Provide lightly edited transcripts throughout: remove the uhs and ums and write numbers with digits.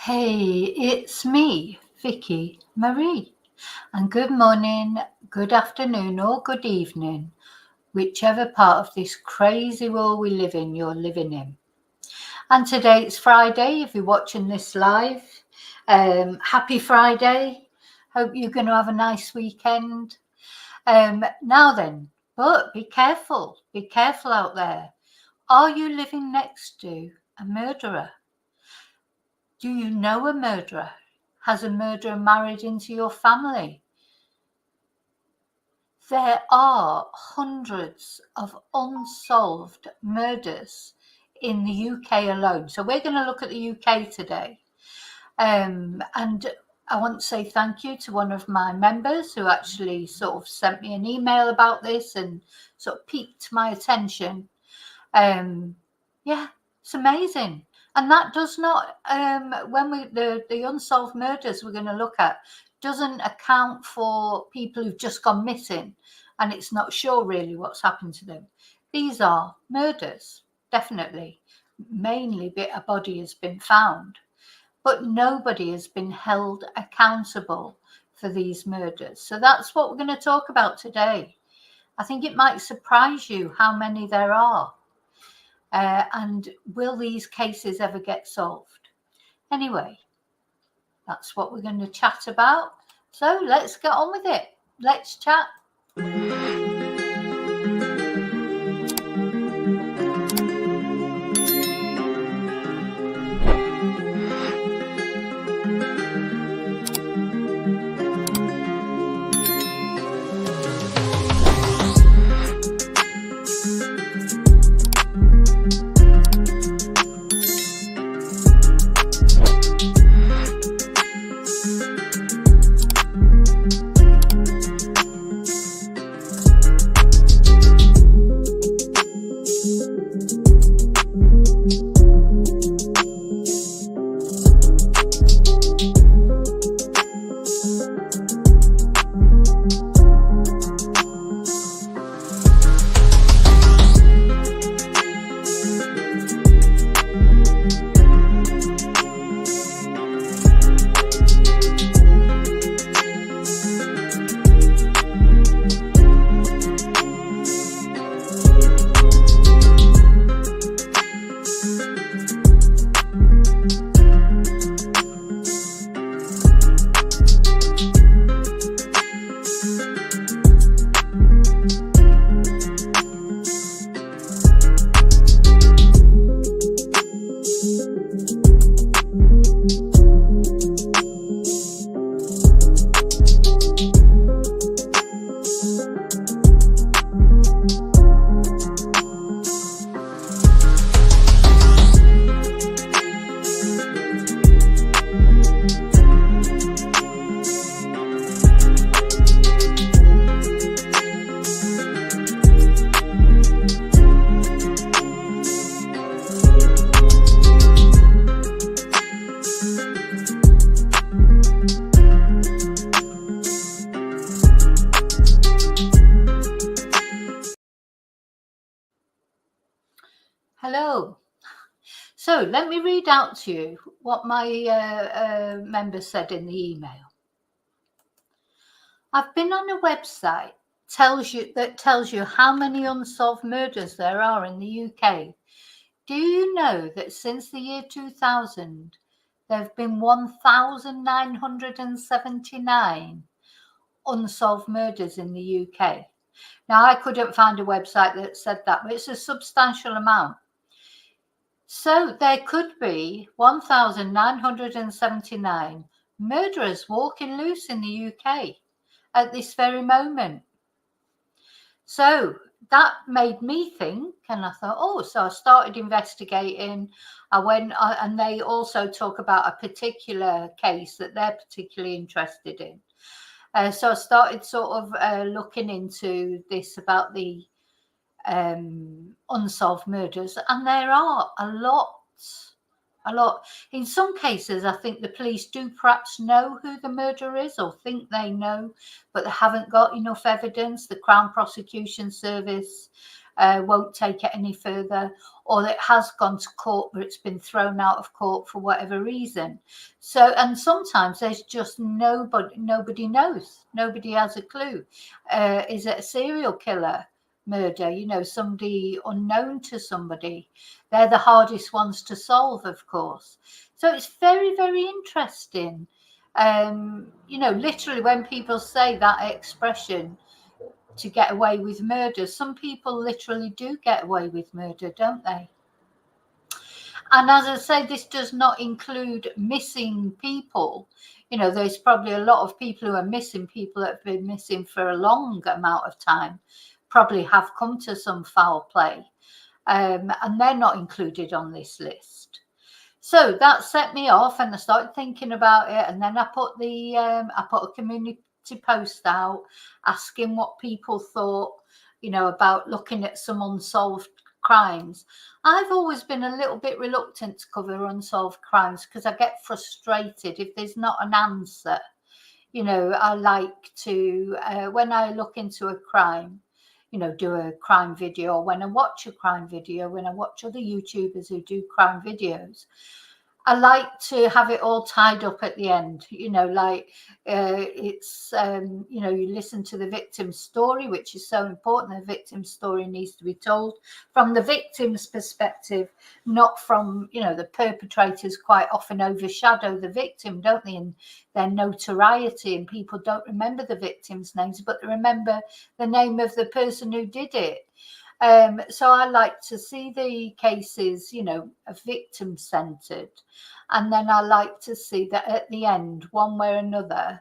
Hey, it's me, Vicky Marie, and good morning, good afternoon, or good evening, whichever part of this crazy world we live in you're living in. And today it's Friday, if you're watching this live. Happy Friday. Hope you're going to have a nice weekend. Now then, but be careful out there. Are you living next to a murderer? Do you know a murderer? Has a murderer married into your family? There are hundreds of unsolved murders in the UK alone. So we're going to look at the UK today. And I want to say thank you to one of my members who actually sort of sent me an email about this and sort of piqued my attention. Yeah, it's amazing. And that does not, when the unsolved murders we're going to look at, doesn't account for people who've just gone missing and it's not sure really what's happened to them. These are murders, definitely. Mainly a body has been found, but nobody has been held accountable for these murders. So that's what we're going to talk about today. I think it might surprise you how many there are. And will these cases ever get solved? Anyway, that's what we're going to chat about. So let's get on with it. Let's chat. Hello. So let me read out to you what my member said in the email. I've been on a website that tells you how many unsolved murders there are in the UK. Do you know that since the year 2000, there have been 1,979 unsolved murders in the UK? Now, I couldn't find a website that said that, but it's a substantial amount. So there could be 1,979 murderers walking loose in the UK at this very moment. So that made me think, and I thought, so I started investigating. I went, and they also talk about a particular case that they're particularly interested in. So I started sort of looking into this about the unsolved murders, and there are a lot. In some cases, I think the police do perhaps know who the murderer is or think they know, but they haven't got enough evidence. The Crown Prosecution Service won't take it any further, or that it has gone to court but it's been thrown out of court for whatever reason. So, and sometimes there's just nobody knows, nobody has a clue. Is it a serial killer murder, somebody unknown to somebody? They're the hardest ones to solve, of course. So it's very, very interesting. Literally when people say that expression, to get away with murder, some people literally do get away with murder, don't they? And as I say, this does not include missing people. There's probably a lot of people who are missing, people that have been missing for a long amount of time, probably have come to some foul play, and they're not included on this list. So that set me off, and I started thinking about it, and then I put a community post out asking what people thought, about looking at some unsolved crimes. I've always been a little bit reluctant to cover unsolved crimes because I get frustrated if there's not an answer. I like to, when I look into a crime, do a crime video, or when I watch a crime video, when I watch other YouTubers who do crime videos, I like to have it all tied up at the end, it's, you listen to the victim's story, which is so important. The victim's story needs to be told from the victim's perspective, not from, the perpetrators quite often overshadow the victim, don't they, in their notoriety, and people don't remember the victim's names, but they remember the name of the person who did it. So I like to see the cases, victim-centred. And then I like to see that at the end, one way or another,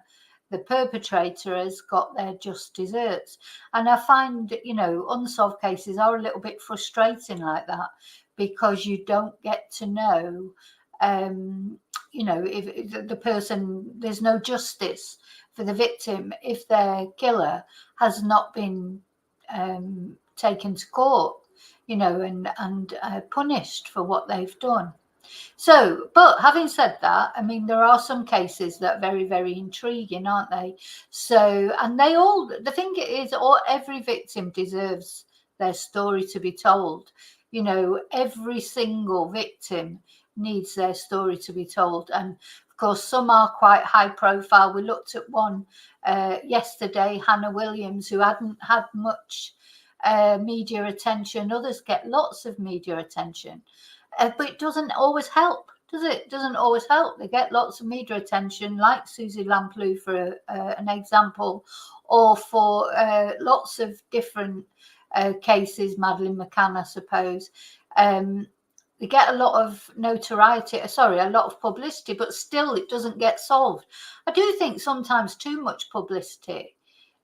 the perpetrator has got their just desserts. And I find, unsolved cases are a little bit frustrating like that, because you don't get to know, if the person, there's no justice for the victim if their killer has not been taken to court, and punished for what they've done. So, but having said that, I mean, there are some cases that are very, very intriguing, aren't they? So, and the thing is, every victim deserves their story to be told. Every single victim needs their story to be told. And of course, some are quite high profile. We looked at one yesterday, Hannah Williams, who hadn't had much media attention. Others get lots of media attention, but it doesn't always help, does it? It doesn't always help. They get lots of media attention, like Susie Lamplugh for an example, or for lots of different cases, Madeleine McCann, I suppose. They get a lot of notoriety, a lot of publicity, but still it doesn't get solved. I do think sometimes too much publicity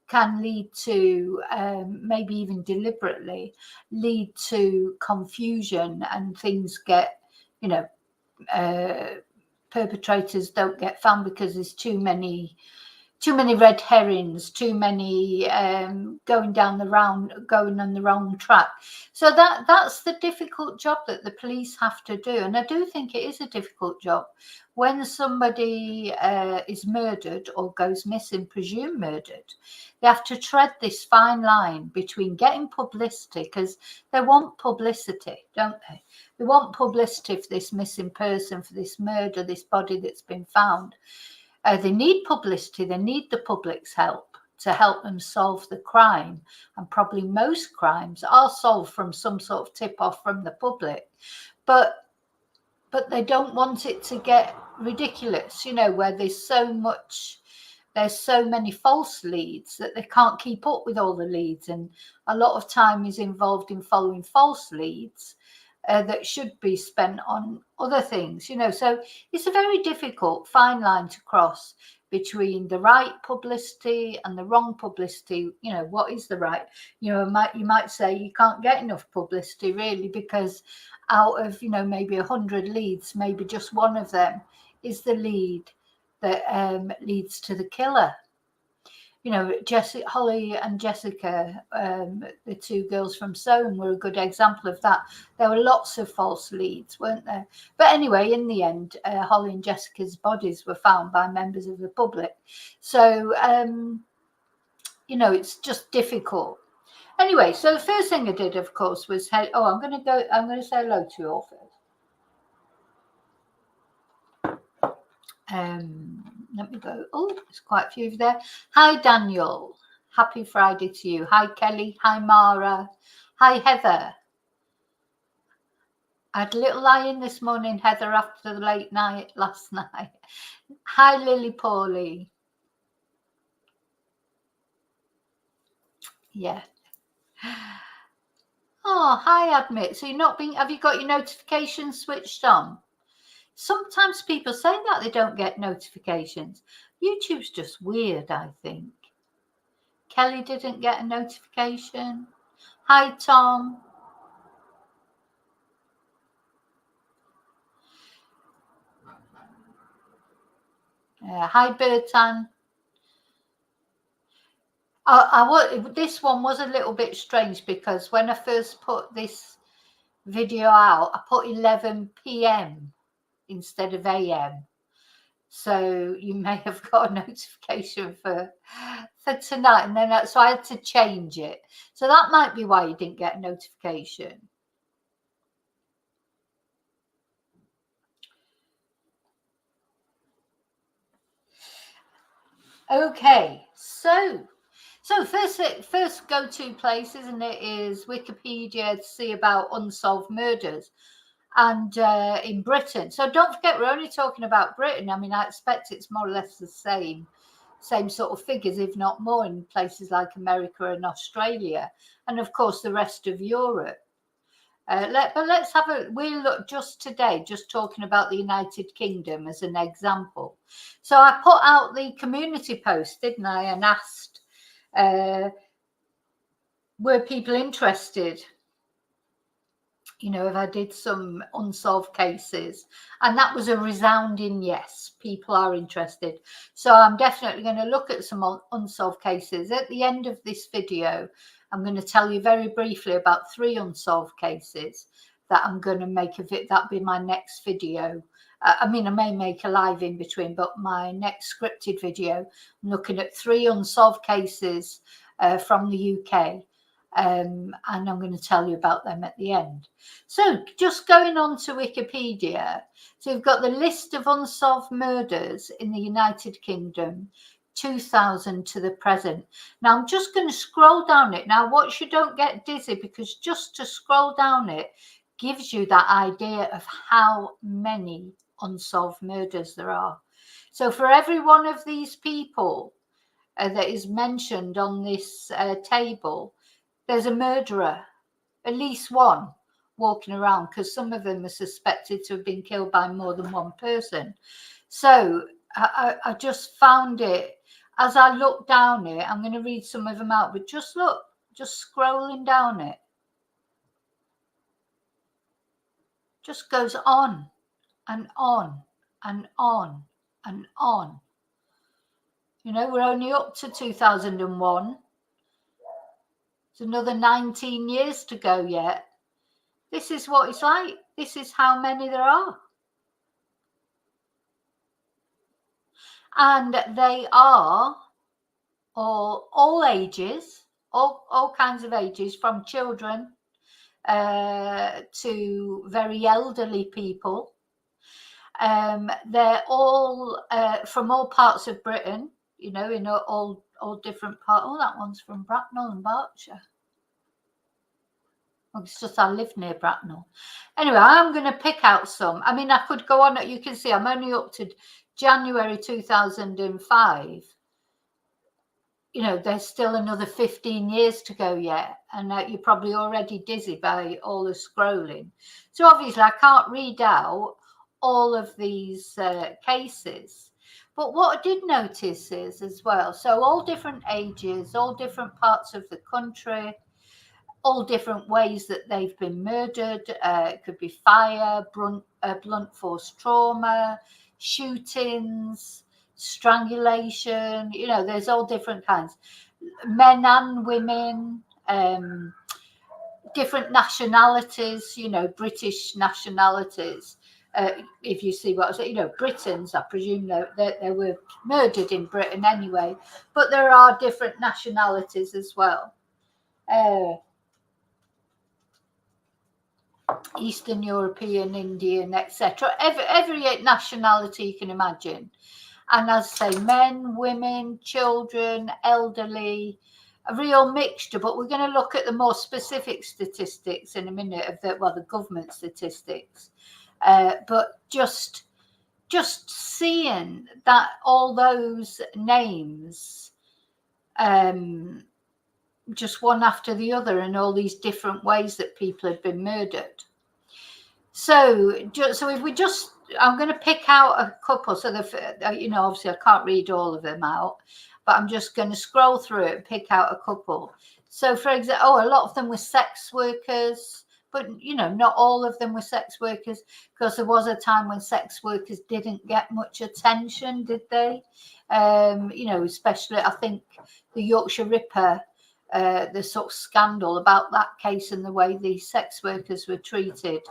can lead to, maybe even deliberately, lead to confusion, and things get, perpetrators don't get found because there's too many red herrings, too many going on the wrong track. So that's the difficult job that the police have to do. And I do think it is a difficult job when somebody is murdered or goes missing, presumed murdered. They have to tread this fine line between getting publicity, because they want publicity, don't they? They want publicity for this missing person, for this murder, this body that's been found. They need publicity. They need the public's help to help them solve the crime. And probably most crimes are solved from some sort of tip-off from the public. But they don't want it to get ridiculous, where there's so many false leads that they can't keep up with all the leads. And a lot of time is involved in following false leads that should be spent on other things, So it's a very difficult fine line to cross between the right publicity and the wrong publicity. What is the right? You might say you can't get enough publicity, really, because out of, maybe 100 leads, maybe just one of them is the lead that leads to the killer. Holly and Jessica, the two girls from Soham, were a good example of that. There were lots of false leads, weren't there? But anyway, in the end, Holly and Jessica's bodies were found by members of the public. So, it's just difficult. Anyway, so the first thing I did, of course, was I'm going to say hello to you all first. Let me go. Oh, there's quite a few of you there. Hi, Daniel. Happy Friday to you. Hi, Kelly. Hi, Mara. Hi, Heather. I had a little lie-in this morning, Heather, after the late night last night. Hi, Lily Paulie. Yeah. Oh, hi, Admit. So have you got your notifications switched on? Sometimes people say that they don't get notifications. YouTube's just weird, I think. Kelly didn't get a notification. Hi, Tom. Hi, Bertan. This one was a little bit strange because when I first put this video out, I put 11 p.m. instead of a.m. So you may have got a notification for tonight, and then so I had to change it. So that might be why you didn't get a notification. Okay, so first go-to place, isn't it, is Wikipedia to see about unsolved murders, and in Britain. So don't forget, we're only talking about Britain. I mean, I expect it's more or less the same sort of figures, if not more, in places like America and Australia, and of course the rest of Europe. But let's have we'll look just today, just talking about the United Kingdom as an example. So I put out the community post, didn't I, and asked, were people interested, if I did some unsolved cases, and that was a resounding yes. People are interested. So I'm definitely going to look at some unsolved cases. At the end of this video, I'm going to tell you very briefly about 3 unsolved cases that I'm going to make of it. That'll be my next video. I may make a live in between, but my next scripted video, I'm looking at 3 unsolved cases from the UK. And I'm going to tell you about them at the end. So just going on to Wikipedia, so we've got the list of unsolved murders in the United Kingdom, 2000 to the present. Now I'm just going to scroll down it. Now watch you don't get dizzy, because just to scroll down it gives you that idea of how many unsolved murders there are. So for every one of these people that is mentioned on this table, there's a murderer, at least one, walking around, because some of them are suspected to have been killed by more than one person. So I just found it, as I look down it, I'm going to read some of them out, but just look, just scrolling down it, just goes on and on and on and on. We're only up to 2001. It's another 19 years to go yet. This is what it's like. This is how many there are. And they are all ages, all kinds of ages, from children to very elderly people. They're all from all parts of Britain, in all different parts. Oh, that one's from Bracknell and Berkshire. It's just I live near Bracknell. Anyway, I'm going to pick out some. I could go on. You can see I'm only up to January 2005. There's still another 15 years to go yet. And you're probably already dizzy by all the scrolling. So obviously I can't read out all of these cases. But what I did notice is as well, so all different ages, all different parts of the country, all different ways that they've been murdered. It could be fire, blunt force trauma, shootings, strangulation. There's all different kinds. Men and women, different nationalities, British nationalities. If you see what I say, Britons, I presume they were murdered in Britain anyway, but there are different nationalities as well. Eastern European, Indian, etc. Every nationality you can imagine. And as I say, men, women, children, elderly, a real mixture. But we're going to look at the more specific statistics in a minute of the government statistics. But just seeing that all those names, just one after the other, and all these different ways that people had been murdered. So if we just, I'm going to pick out a couple. So obviously I can't read all of them out, but I'm just going to scroll through it and pick out a couple. So for example, a lot of them were sex workers, but not all of them were sex workers, because there was a time when sex workers didn't get much attention, did they? Especially I think the Yorkshire Ripper, the sort of scandal about that case and the way the sex workers were treated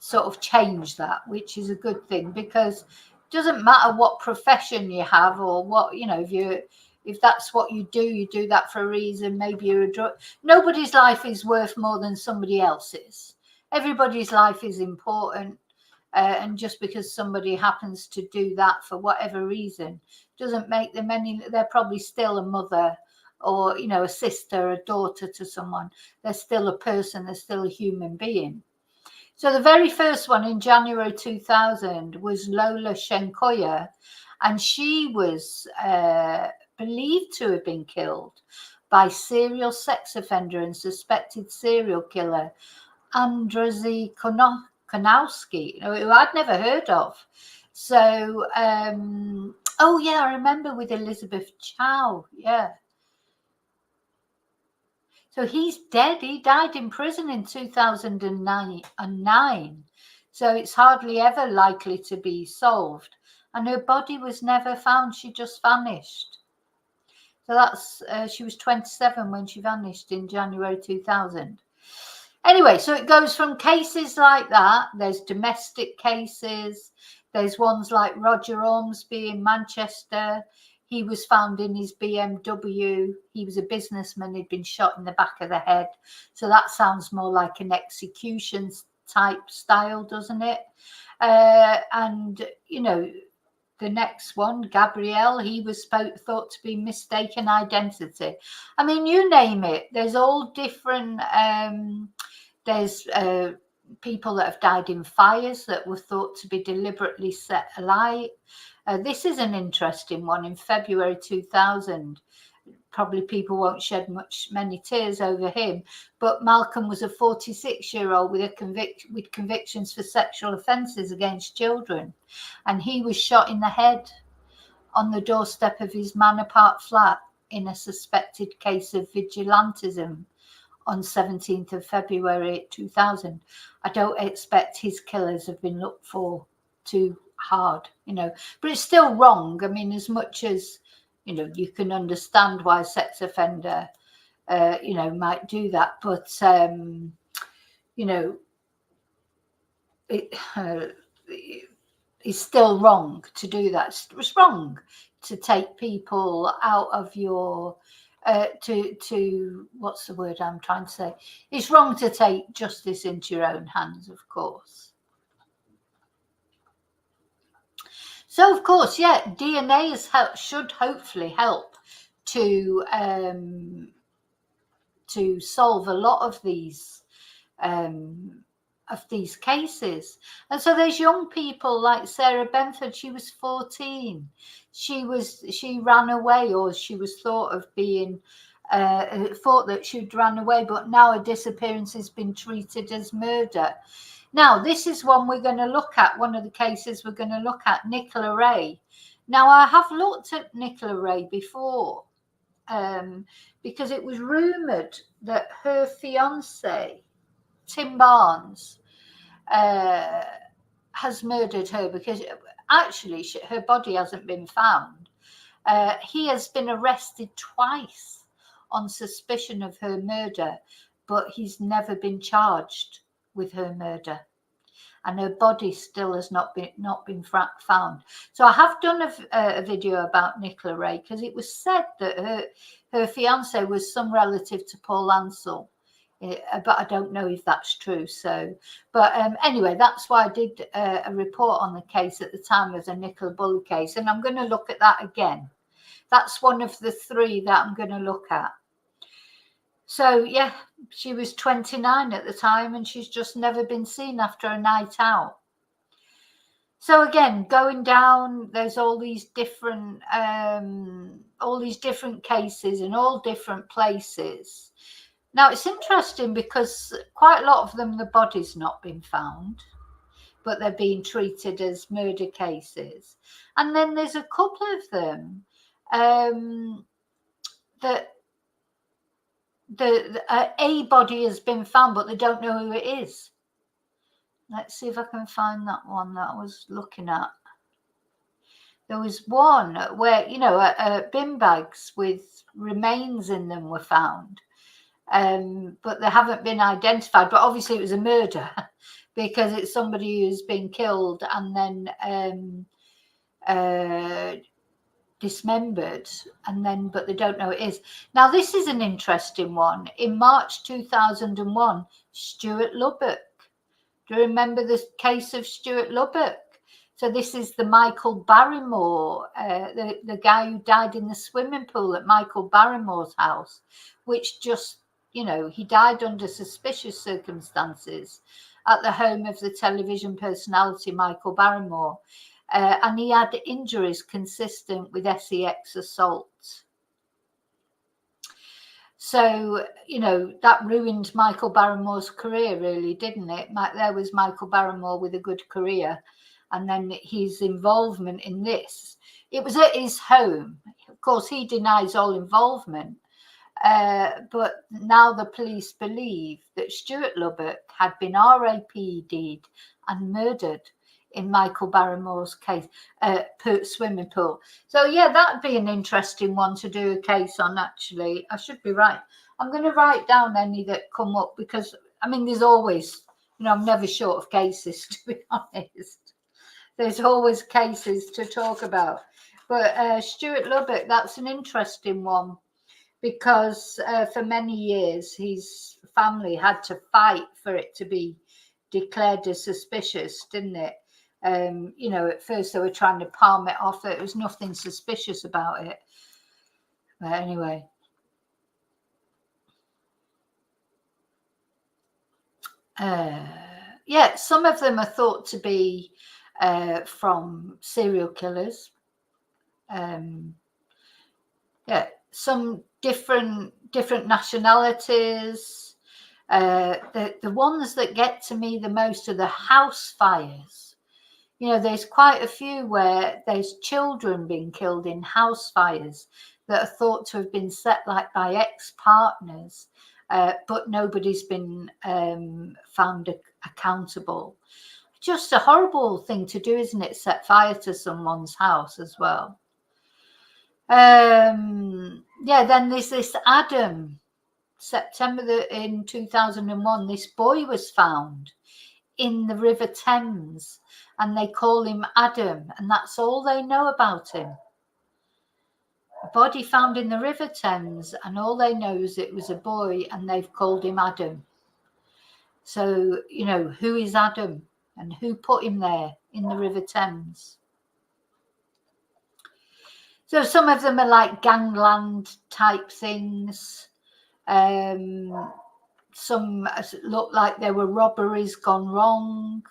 sort of changed that, which is a good thing, because it doesn't matter what profession you have or what, if that's what you do that for a reason. Maybe you're a drug. Nobody's life is worth more than somebody else's. Everybody's life is important. And just because somebody happens to do that for whatever reason doesn't make them any. They're probably still a mother, or a sister, a daughter to someone. They're still a person. They're still a human being. So the very first one in January 2000 was Lola Shenkoya, and she was believed to have been killed by serial sex offender and suspected serial killer Andrzej Konowski, who I'd never heard of. So, I remember with Elizabeth Chow, yeah. So he's dead. He died in prison in 2009. So it's hardly ever likely to be solved. And her body was never found. She just vanished. So that's, she was 27 when she vanished in January 2000. Anyway, so it goes from cases like that. There's domestic cases. There's ones like Roger Ormsby in Manchester. He was found in his BMW. He was a businessman. He'd been shot in the back of the head. So that sounds more like an execution type style, doesn't it? And, the next one, Gabrielle, he was thought to be mistaken identity. I mean, you name it. There's all different, there's people that have died in fires that were thought to be deliberately set alight. This is an interesting one. In February 2000, probably people won't shed many tears over him, but Malcolm was a 46-year-old with convictions for sexual offences against children, and he was shot in the head on the doorstep of his Manor Park flat in a suspected case of vigilantism on 17th of February 2000. I don't expect his killers have been looked for too hard, but it's still wrong. I mean, as much as you can understand why a sex offender might do that, but it's still wrong to do that. It's wrong to take people out of your to what's the word I'm trying to say? It's wrong to take justice into your own hands, of course. So, of course, DNA should hopefully help to solve a lot of these cases. And so there's young people like Sarah Benford. She was 14. She ran away, or she was thought of being thought that she'd ran away, but now her disappearance has been treated as murder. Now, this is one we're going to look at, one of the cases we're going to look at, Nicola Ray. Now, I have looked at Nicola Ray before because it was rumoured that her fiancé, Tim Barnes, has murdered her, because actually her body hasn't been found. He has been arrested twice on suspicion of her murder, but he's never been charged with her murder. and her body still has not been found. So I have done a video about Nicola Ray, because it was said that her fiance was some relative to Paul Ansell. But I don't know if that's true. So, but anyway, that's why I did a report on the case at the time as a Nicola Bulley case, and I'm going to look at that again. That's one of the three that I'm going to look at. So yeah, she was 29 at the time, and she's just never been seen after a night out. So again, going down, there's all these different cases in all different places. Now, it's interesting because quite a lot of them, the body's not been found, but they're being treated as murder cases. And then there's a couple of them that a body has been found, but they don't know who it is. Let's see if I can find that one that I was looking at. There was one where, bin bags with remains in them were found. But they haven't been identified. But obviously it was a murder because it's somebody who's been killed and then dismembered, but they don't know who it is. Now, this is an interesting one. In March 2001, Stuart Lubbock. Do you remember the case of Stuart Lubbock? So this is the Michael Barrymore, the guy who died in the swimming pool at Michael Barrymore's house, which just, he died under suspicious circumstances at the home of the television personality Michael Barrymore. And he had injuries consistent with sex assault. So, that ruined Michael Barrymore's career, really, didn't it? There was Michael Barrymore with a good career, and then his involvement in this. It was at his home. Of course, he denies all involvement. But now the police believe that Stuart Lubbock had been RAPD'd and murdered in Michael Barrymore's case, swimming pool. So yeah, that'd be an interesting one to do a case on, actually. I should be right. I'm going to write down any that come up, because there's always, I'm never short of cases, to be honest. There's always cases to talk about. But Stuart Lubbock, that's an interesting one, because for many years his family had to fight for it to be declared as suspicious, didn't it? At first they were trying to palm it off, that there was nothing suspicious about it. But anyway. Yeah, some of them are thought to be from serial killers. Yeah, some different nationalities. The ones that get to me the most are the house fires. There's quite a few where there's children being killed in house fires that are thought to have been set by ex-partners, but nobody's been found accountable. Just a horrible thing to do, isn't it? Set fire to someone's house as well. Yeah, then there's this Adam. September in 2001, this boy was found in the River Thames, and they call him Adam, and that's all they know about him. A body found in the River Thames, and all they know is it was a boy, and they've called him Adam. So, who is Adam, and who put him there in the River Thames? So some of them are like gangland type things. Some look like there were robberies gone wrong.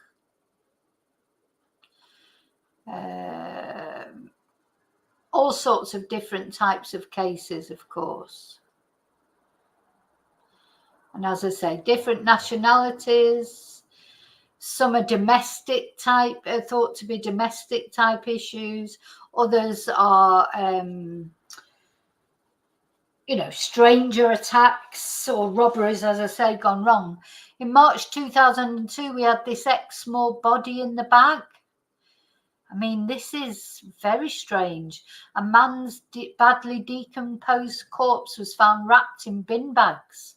All sorts of different types of cases, of course. And as I say, different nationalities. Some are domestic type, thought to be domestic type issues. Others are, stranger attacks or robberies, as I say, gone wrong. In March 2002, we had this small body in the bag. This is very strange. A man's badly decomposed corpse was found wrapped in bin bags,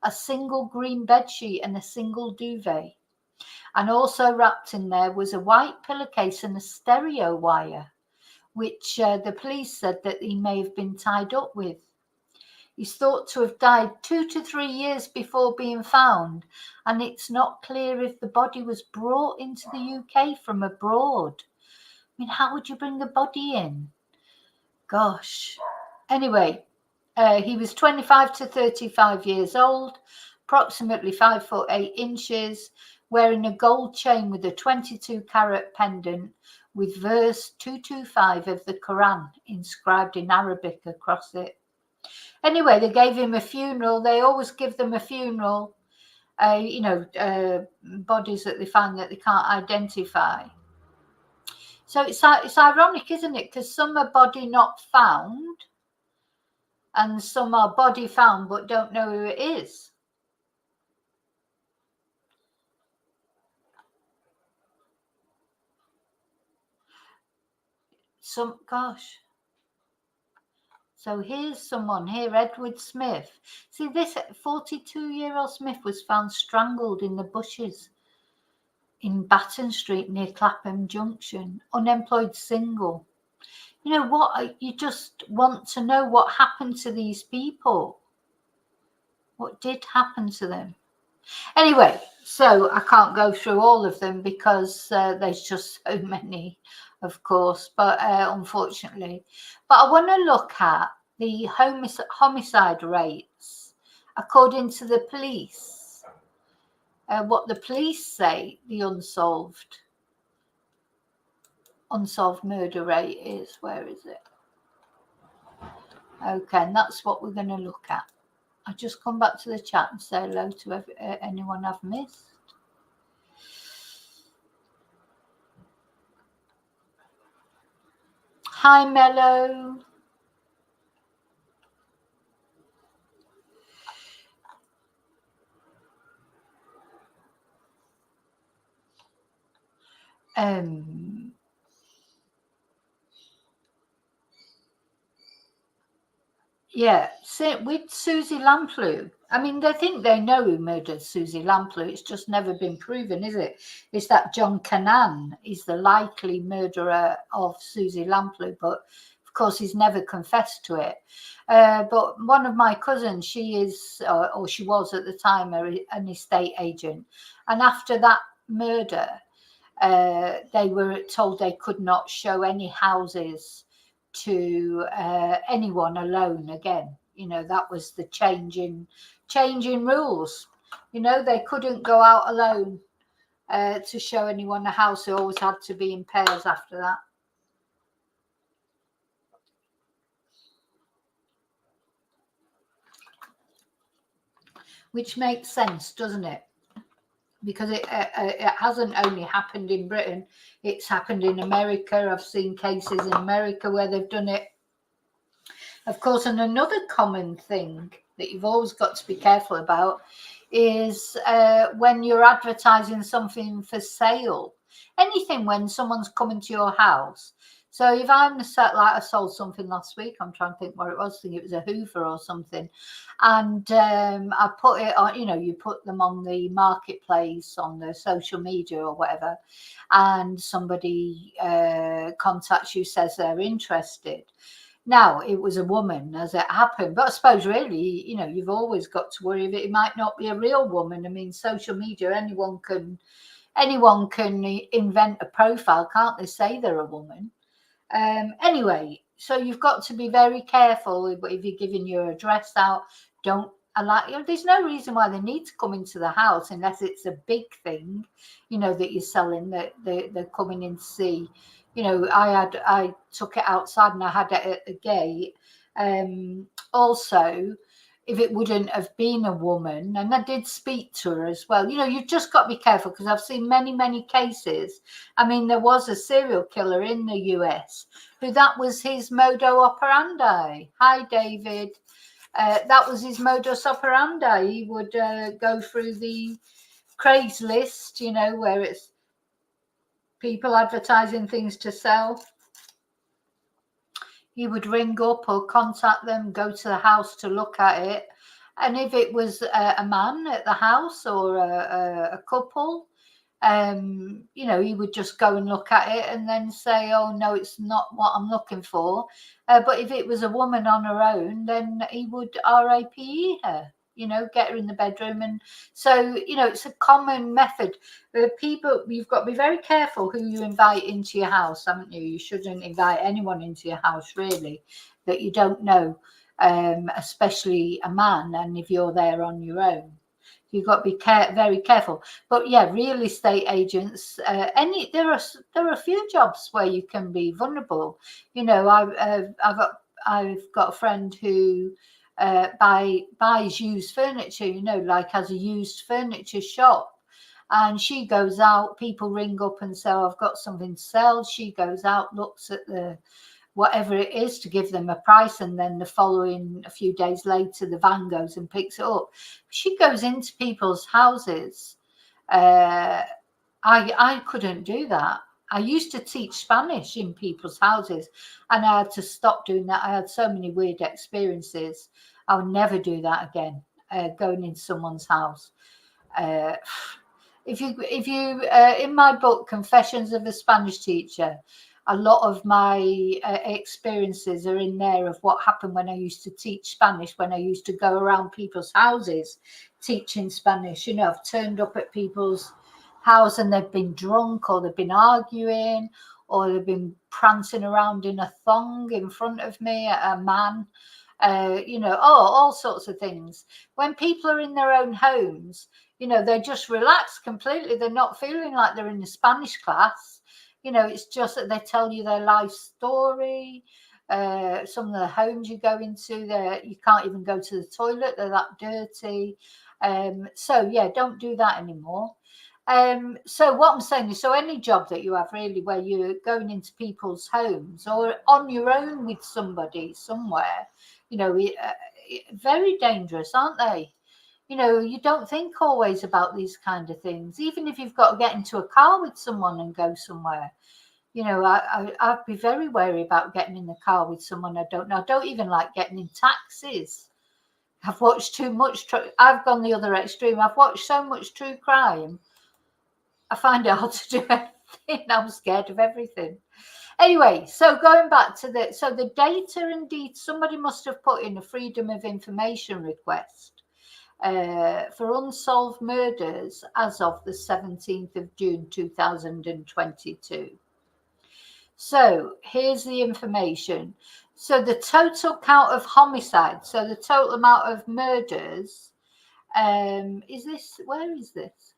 a single green bedsheet and a single duvet. And also wrapped in there was a white pillowcase and a stereo wire, which the police said that he may have been tied up with. He's thought to have died 2 to 3 years before being found, and it's not clear if the body was brought into the UK from abroad. I mean, how would you bring the body in? Gosh. Anyway, he was 25 to 35 years old, approximately 5 foot 8 inches, wearing a gold chain with a 22-carat pendant with verse 225 of the Quran inscribed in Arabic across it. Anyway, they gave him a funeral. They always give them a funeral, bodies that they find that they can't identify. So it's ironic, isn't it? Because some are body not found and some are body found but don't know who it is. Gosh. So here's someone here, Edward Smith. See, this 42-year-old Smith was found strangled in the bushes in Baton Street near Clapham Junction, unemployed, single. You know what? You just want to know what happened to these people. What did happen to them? Anyway, so I can't go through all of them because there's just so many, of course, but unfortunately. But I want to look at the homicide rates according to the police. What the police say the unsolved murder rate is. Where is it? Okay, and that's what we're going to look at. I'll just come back to the chat and say hello to anyone I've missed. Hi, Mello. Yeah, with Susie Lamplugh. I mean, they think they know who murdered Susie Lamplugh. It's just never been proven, is it? It's that John Cannan is the likely murderer of Susie Lamplugh, but of course he's never confessed to it. But one of my cousins, she is, or she was at the time, an estate agent. And after that murder, they were told they could not show any houses to anyone alone again. You know, that was the change in rules. You know, they couldn't go out alone to show anyone a house. They always had to be in pairs after that. Which makes sense, doesn't it? Because it hasn't only happened in Britain, it's happened in America. I've seen cases in America where they've done it. Of course, and another common thing that you've always got to be careful about is when you're advertising something for sale. Anything when someone's coming to your house. So if I'm I sold something last week, I'm trying to think what it was. I think it was a Hoover or something. And I put it on, you know, you put them on the marketplace, on the social media or whatever. And somebody contacts you, says they're interested. Now, it was a woman as it happened, but I suppose really, you know, you've always got to worry that it might not be a real woman. I mean, social media, anyone can invent a profile, can't they, say they're a woman? Anyway, so you've got to be very careful if you're giving your address out. Don't allow, you know, there's no reason why they need to come into the house unless it's a big thing, you know, that you're selling, that they're coming in to see. You know, I took it outside and I had it at the gate. Also, if it wouldn't have been a woman, and I did speak to her as well. You know, you've just got to be careful because I've seen many cases. I mean, there was a serial killer in the US who that was his modo operandi. Hi, David. That was his modus operandi. He would go through the Craigslist, you know, where it's people advertising things to sell. He would ring up or contact them, go to the house to look at it. And if it was a man at the house or a couple, you know, he would just go and look at it and then say, oh no, it's not what I'm looking for. But if it was a woman on her own, then he would RAPE her, you know, get her in the bedroom. And so, you know, it's a common method. People, you've got to be very careful who you invite into your house, haven't you? You shouldn't invite anyone into your house, really, that you don't know, especially a man, and if you're there on your own. You've got to be very careful. But yeah, real estate agents, there are a few jobs where you can be vulnerable. You know, I've got a friend who buys used furniture. You know, like has a used furniture shop, and she goes out. People ring up and say, oh, "I've got something to sell." She goes out, looks at the whatever it is to give them a price, and then a few days later the van goes and picks it up. She goes into people's houses. I couldn't do that. I used to teach Spanish in people's houses, and I had to stop doing that. I had so many weird experiences. I would never do that again, going into someone's house. If you in my book Confessions of a Spanish Teacher, a lot of my experiences are in there of what happened when I used to teach Spanish, when I used to go around people's houses teaching Spanish. You know, I've turned up at people's house and they've been drunk, or they've been arguing, or they've been prancing around in a thong in front of me, a man, you know, all sorts of things. When people are in their own homes, you know, they're just relaxed completely. They're not feeling like they're in a Spanish class. You know, it's just that they tell you their life story. Some of the homes you go into, you can't even go to the toilet. They're that dirty. So, yeah, don't do that anymore. So what I'm saying is, so any job that you have really where you're going into people's homes or on your own with somebody somewhere, you know, very dangerous, aren't they? You know, you don't think always about these kind of things. Even if you've got to get into a car with someone and go somewhere, you know, I'd be very wary about getting in the car with someone I don't know. I don't even like getting in taxis. I've watched too much. I've gone the other extreme. I've watched so much true crime. I find it hard to do anything. I'm scared of everything. Anyway, so going back to the data, indeed, somebody must have put in a Freedom of Information request for unsolved murders as of the 17th of June 2022. So here's the information. So the total count of homicides, so the total amount of murders, where is this?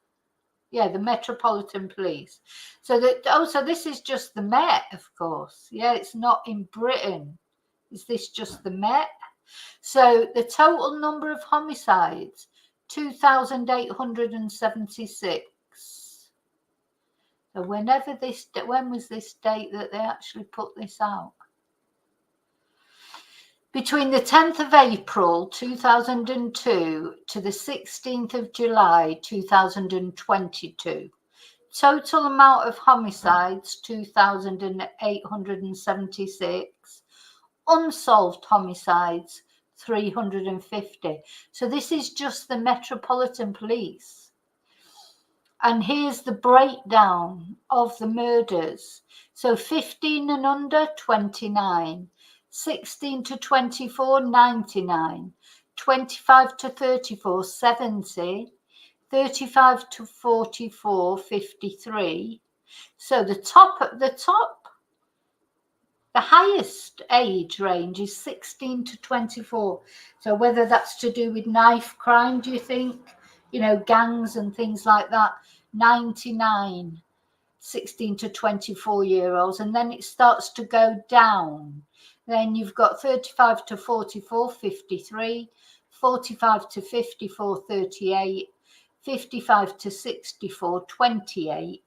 Yeah, the Metropolitan Police. So this is just the Met, of course. Yeah, it's not in Britain. Is this just the Met? So the total number of homicides, 2,876. So when was this date that they actually put this out? Between the 10th of April 2002 to the 16th of July 2022, total amount of homicides 2,876, unsolved homicides 350. So this is just the Metropolitan Police. And here's the breakdown of the murders. So 15 and under, 29. 16 to 24, 99. 25 to 34, 70. 35 to 44, 53. So the highest age range is 16 to 24. So whether that's to do with knife crime, do you think? You know, gangs and things like that. 99, 16 to 24-year-olds. And then it starts to go down. Then you've got 35 to 44, 53. 45 to 54, 38. 55 to 64, 28.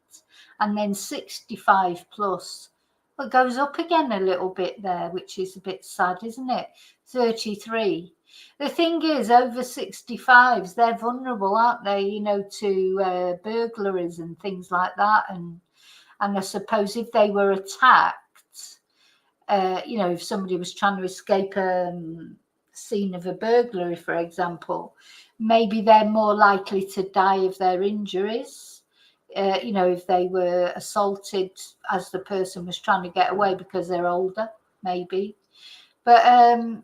And then 65 plus. It goes up again a little bit there, which is a bit sad, isn't it? 33. The thing is, over 65s, they're vulnerable, aren't they? You know, to burglaries and things like that. And I suppose if they were attacked, you know, if somebody was trying to escape a scene of a burglary, for example, maybe they're more likely to die of their injuries. You know, if they were assaulted as the person was trying to get away because they're older, maybe. But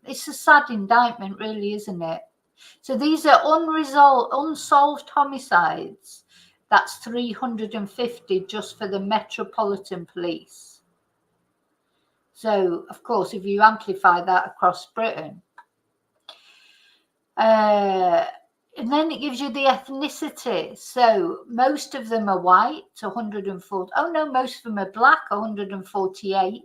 it's a sad indictment, really, isn't it? So these are unsolved homicides. That's 350 just for the Metropolitan Police. So, of course, if you amplify that across Britain, and then it gives you the ethnicity. So most of them are white, 140. Oh no, most of them are black, 148.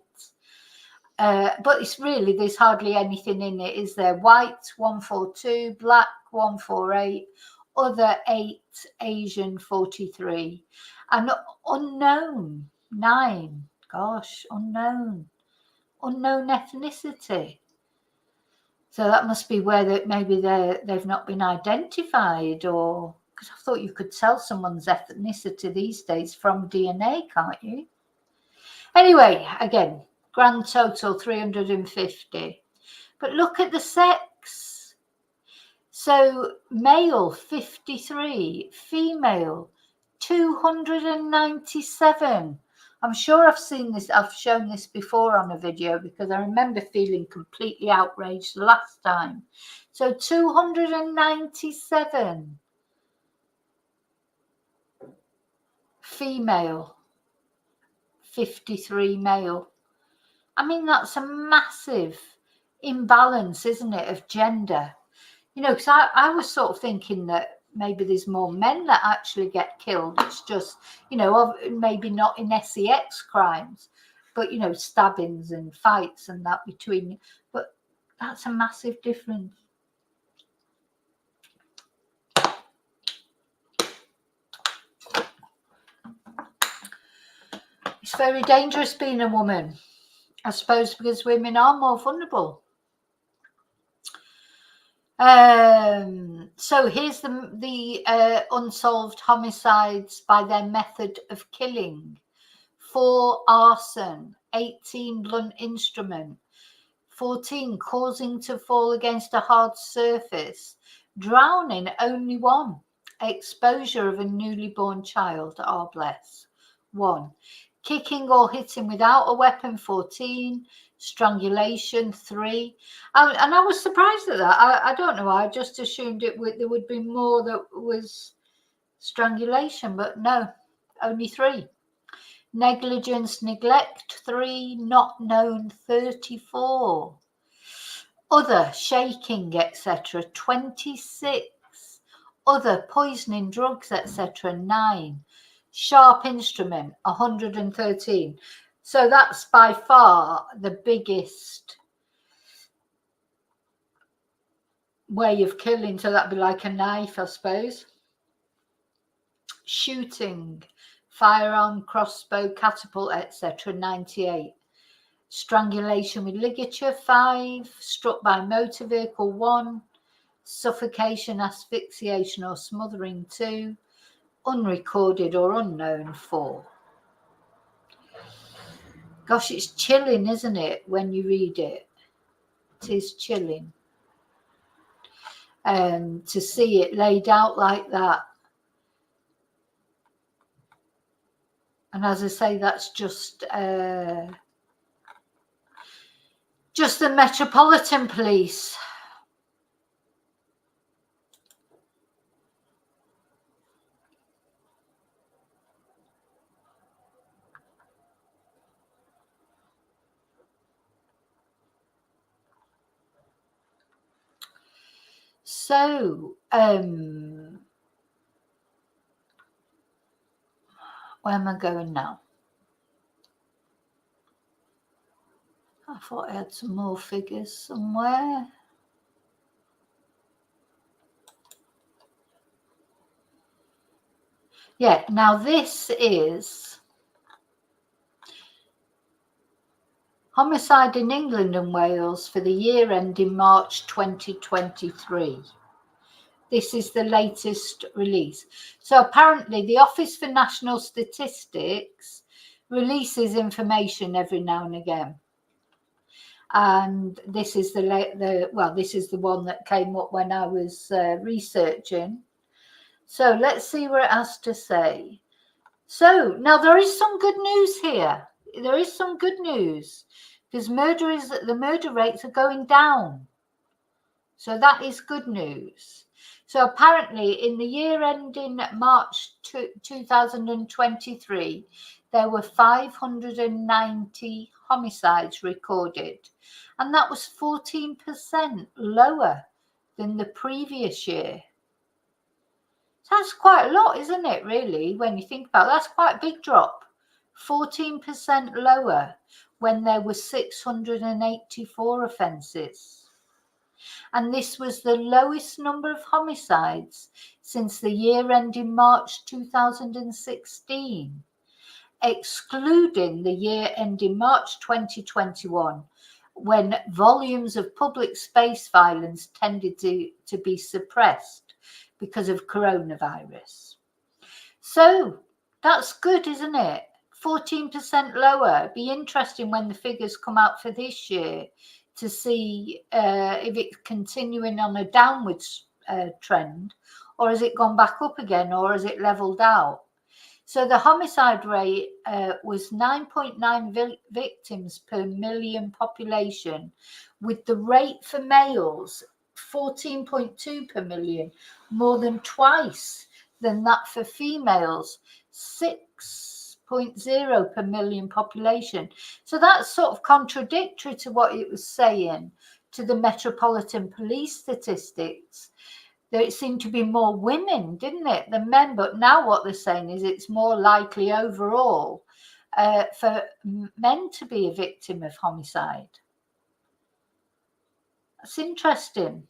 But it's really, there's hardly anything in it, is there? White, 142, black, 148, other 8, Asian, 43, and unknown, 9. Gosh, unknown ethnicity. So that must be where maybe they've not been identified, or because I thought you could tell someone's ethnicity these days from DNA, can't you? Anyway, again, grand total 350. But look at the sex. So male 53, female 297. I'm sure I've seen this, I've shown this before on a video, because I remember feeling completely outraged the last time. So 297 female, 53 male. I mean, that's a massive imbalance, isn't it, of gender? You know, because I was sort of thinking that maybe there's more men that actually get killed. It's just, you know, maybe not in sex crimes, but, you know, stabbings and fights and that between. But that's a massive difference. It's very dangerous being a woman, I suppose, because women are more vulnerable. So here's the unsolved homicides by their method of killing. 4 arson, 18 blunt instrument, 14 causing to fall against a hard surface, drowning only 1, exposure of a newly born child, bless, 1, kicking or hitting without a weapon, 14, strangulation, 3. And I was surprised at that. I don't know, I just assumed there would be more that was strangulation, but no, only 3. Negligence, neglect, 3, not known, 34. Other, shaking, etc., 26. Other, poisoning, drugs, etc., 9. Sharp instrument, 113. So that's by far the biggest way of killing. So that'd be like a knife, I suppose. Shooting, firearm, crossbow, catapult, etc., 98. Strangulation with ligature, 5. Struck by motor vehicle, 1. Suffocation, asphyxiation or smothering, 2. Unrecorded or unknown, 4. Gosh, it's chilling, isn't it, when you read it? It is chilling. To see it laid out like that. And as I say, that's just the Metropolitan Police. So, where am I going now? I thought I had some more figures somewhere. Yeah, now this is homicide in England and Wales for the year ending March 2023. This is the latest release. So apparently the Office for National Statistics releases information every now and again. And this is this is the one that came up when I was researching. So let's see what it has to say. So now there is some good news here. There is some good news because the murder rates are going down. So that is good news. So apparently in the year ending March 2023, there were 590 homicides recorded, and that was 14% lower than the previous year. That's quite a lot, isn't it, really, when you think about it? That's quite a big drop. 14% lower when there were 684 offences. And this was the lowest number of homicides since the year ending March 2016, excluding the year ending March 2021, when volumes of public space violence tended to be suppressed because of coronavirus. So that's good, isn't it? 14% lower. It'd be interesting when the figures come out for this year to see if it's continuing on a downwards trend, or has it gone back up again, or has it leveled out? So the homicide rate was 9.9 victims per million population, with the rate for males 14.2 per million, more than twice than that for females, 6.0 per million population. So that's sort of contradictory to what it was saying to the Metropolitan police statistics. There seemed to be more women, didn't it, than men? But now what they're saying is it's more likely overall for men to be a victim of homicide. That's interesting.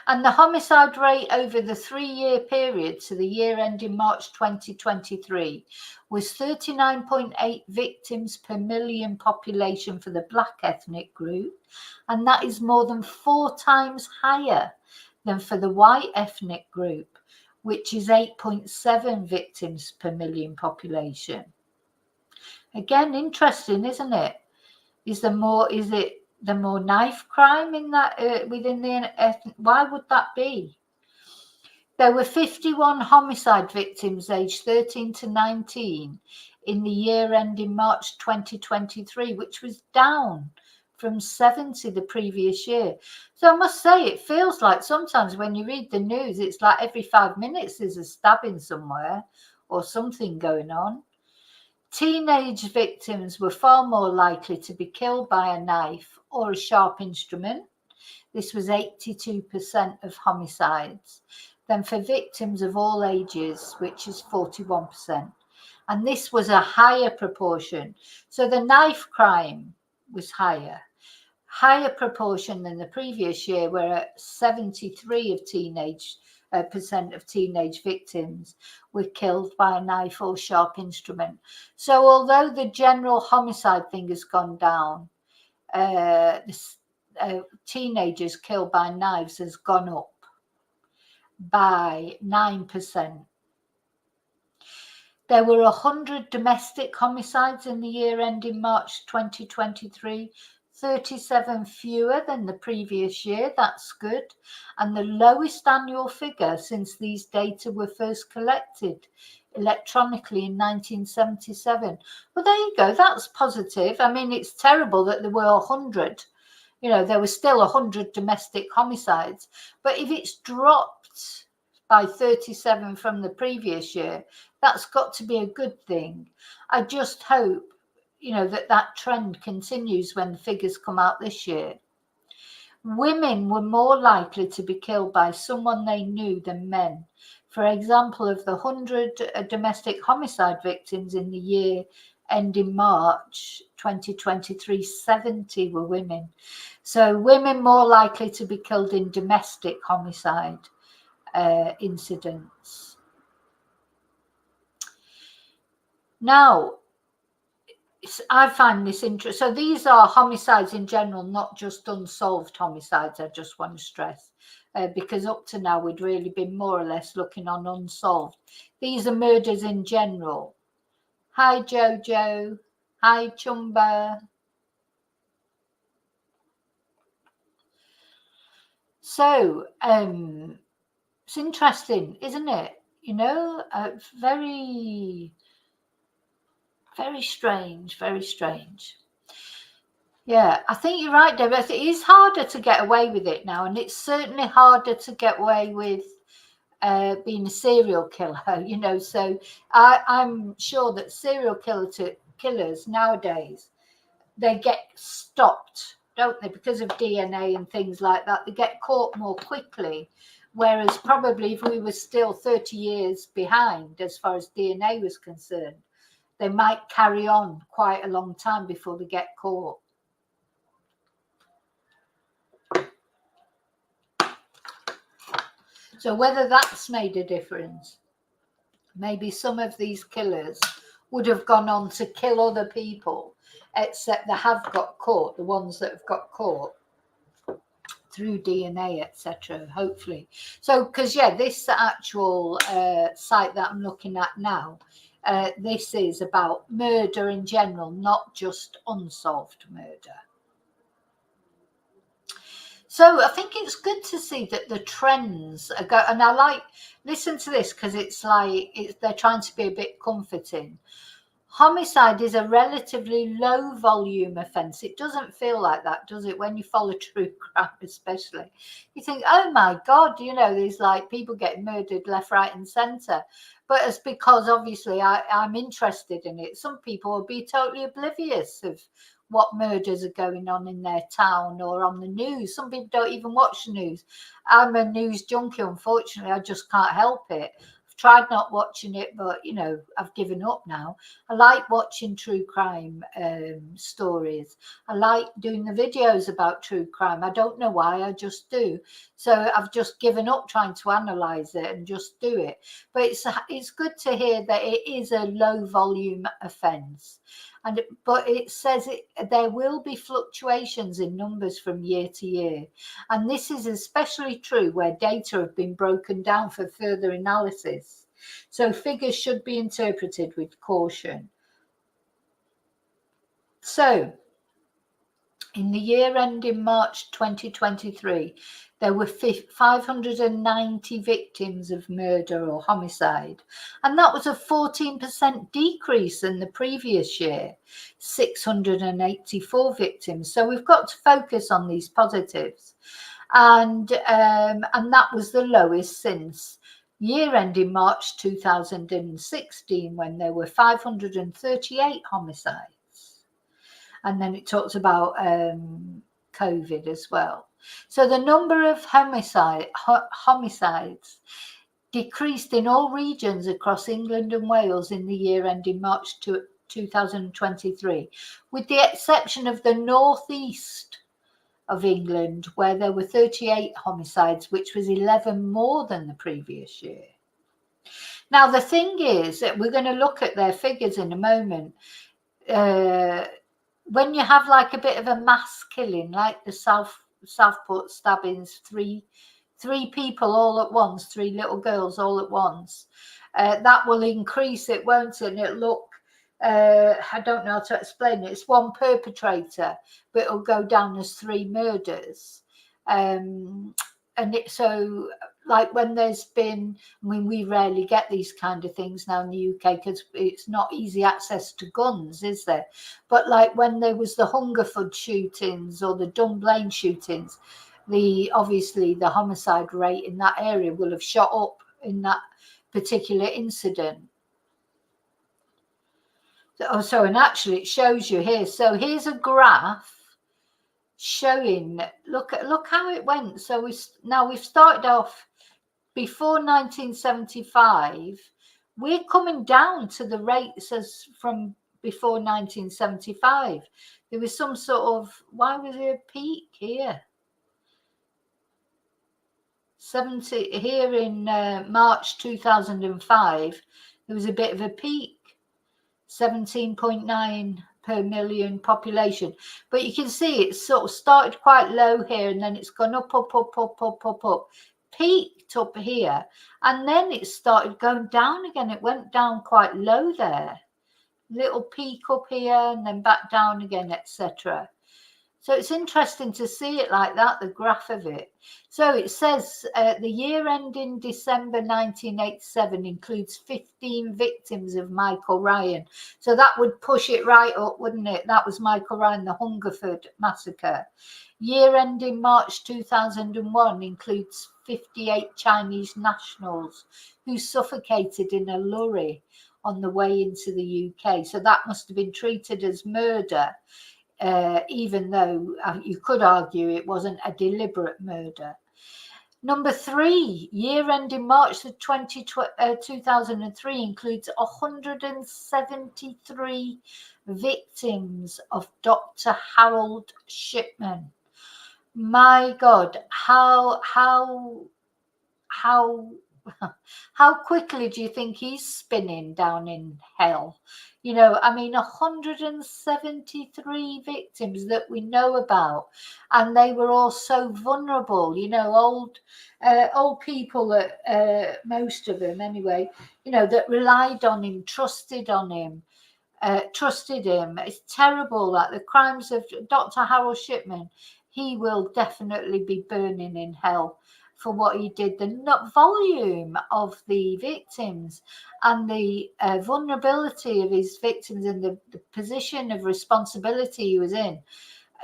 And the homicide rate over the 3-year period to the year ending March 2023 was 39.8 victims per million population for the black ethnic group. And that is more than 4 times higher than for the white ethnic group, which is 8.7 victims per million population. Again, interesting, isn't it? Is it the more knife crime in that within the why would that be? There were 51 homicide victims aged 13 to 19 in the year ending March 2023, which was down from 70 the previous year. So I must say, it feels like sometimes when you read the news, it's like every 5 minutes there's a stabbing somewhere or something going on. Teenage victims were far more likely to be killed by a knife or a sharp instrument. This was 82% of homicides, than for victims of all ages, which is 41%. And this was a higher proportion. So the knife crime was higher proportion than the previous year, where 73% of teenage victims were killed by a knife or sharp instrument. So although the general homicide thing has gone down, teenagers killed by knives has gone up by 9%. There were 100 domestic homicides in the year ending March 2023, 37 fewer than the previous year. That's good. And the lowest annual figure since these data were first collected electronically in 1977. Well, there you go. That's positive. I mean, it's terrible that there were 100. You know, there were still 100 domestic homicides. But if it's dropped by 37 from the previous year, that's got to be a good thing. I just hope, that trend continues when the figures come out this year. Women were more likely to be killed by someone they knew than men. For example, of the 100 domestic homicide victims in the year ending March 2023, 70 were women. So women more likely to be killed in domestic homicide incidents. Now, I find this interesting. So these are homicides in general, not just unsolved homicides, I just want to stress, because up to now we'd really been more or less looking on unsolved. These are murders in general. Hi, Jojo. Hi, Chumba. So it's interesting, isn't it? Very Very strange, very strange. Yeah, I think you're right, Deborah. It is harder to get away with it now, and it's certainly harder to get away with being a serial killer, you know. So I'm sure that serial killers nowadays, they get stopped, don't they, because of DNA and things like that. They get caught more quickly, whereas probably if we were still 30 years behind as far as DNA was concerned, they might carry on quite a long time before they get caught. So whether that's made a difference, maybe some of these killers would have gone on to kill other people, except they have got caught, the ones that have got caught through DNA, etc. Hopefully. So, because yeah, this actual site that I'm looking at now, this is about murder in general, not just unsolved murder. So I think it's good to see that the trends are going, and I like, listen to this because it's like they're trying to be a bit comforting. Homicide is a relatively low volume offence. It doesn't feel like that, does it? When you follow true crime, especially, you think, oh my God, you know, there's like people getting murdered left, right, and centre. But it's because obviously I'm interested in it. Some people will be totally oblivious of what murders are going on in their town or on the news. Some people don't even watch the news. I'm a news junkie, unfortunately. I just can't help it. I've tried not watching it, but you know, I've given up now. I like watching true crime stories. I like doing the videos about true crime. I don't know why, I just do. So I've just given up trying to analyze it and just do it. But it's good to hear that it is a low volume offence. But it says there will be fluctuations in numbers from year to year. And this is especially true where data have been broken down for further analysis. So figures should be interpreted with caution. So in the year ending March 2023, there were 590 victims of murder or homicide, and that was a 14% decrease than the previous year, 684 victims. So we've got to focus on these positives, and that was the lowest since year ending March 2016, when there were 538 homicides. And then it talks about COVID as well. So the number of homicides decreased in all regions across England and Wales in the year ending March 2023, with the exception of the northeast of England, where there were 38 homicides, which was 11 more than the previous year. Now, the thing is that we're going to look at their figures in a moment. When you have like a bit of a mass killing, like the Southport stabbings, three people all at once, 3 little girls all at once, that will increase it, won't it? And it'll look, I don't know how to explain it. It's one perpetrator, but it'll go down as 3 murders. So like when there's been, I mean, we rarely get these kind of things now in the UK because it's not easy access to guns, is there? But like when there was the Hungerford shootings or the Dunblane shootings, obviously the homicide rate in that area will have shot up in that particular incident. So and actually it shows you here. So here's a graph showing, look how it went. So we've started off before 1975. We're coming down to the rates as from before 1975. There was some sort of, why was there a peak here? 70 here in March 2005, there was a bit of a peak, 17.9 per million population. But you can see it sort of started quite low here, and then it's gone up, peaked up here, and then it started going down again. It went down quite low there, little peak up here and then back down again, etc. So it's interesting to see it like that, the graph of it. So it says the year ending December 1987 includes 15 victims of Michael Ryan. So that would push it right up, wouldn't it? That was Michael Ryan, the Hungerford massacre. Year ending March 2001 includes 58 Chinese nationals who suffocated in a lorry on the way into the UK. So that must have been treated as murder. Even though you could argue it wasn't a deliberate murder. Number 3, year ending March 2003 includes 173 victims of Dr. Harold Shipman. My God, how quickly do you think he's spinning down in hell? I mean, 173 victims that we know about, and they were all so vulnerable, old people, that most of them anyway, that relied on him, trusted him. It's terrible, like the crimes of Dr. Harold Shipman. He will definitely be burning in hell for what he did. The volume of the victims and the vulnerability of his victims and the position of responsibility he was in,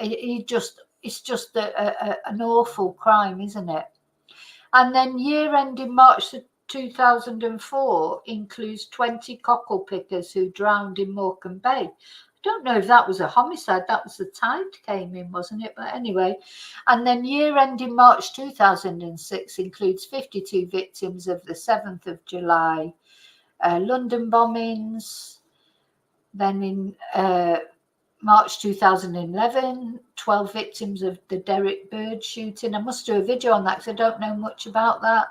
it's just an awful crime, isn't it? And then year ending March 2004 includes 20 cockle pickers who drowned in Morecambe Bay. I don't know if that was a homicide. That was the tide came in, wasn't it? But anyway. And then year ending March 2006 includes 52 victims of the 7th of July London bombings. Then in March 2011, 12 victims of the Derek Bird shooting. I must do a video on that because I don't know much about that.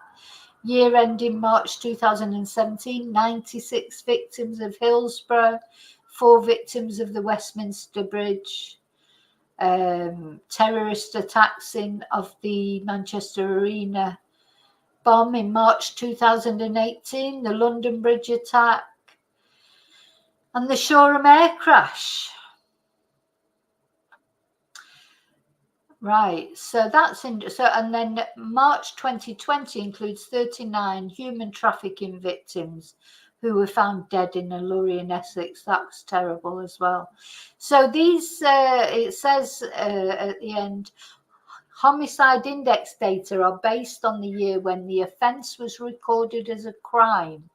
Year ending March 2017, 96 victims of Hillsborough, 4 victims of the Westminster Bridge, terrorist attacks of the Manchester Arena bomb in March 2018, the London Bridge attack, and the Shoreham air crash. Right, so that's and then March 2020 includes 39 human trafficking victims who were found dead in a lorry in Essex. That was terrible as well. So these, it says at the end, homicide index data are based on the year when the offence was recorded as a crime,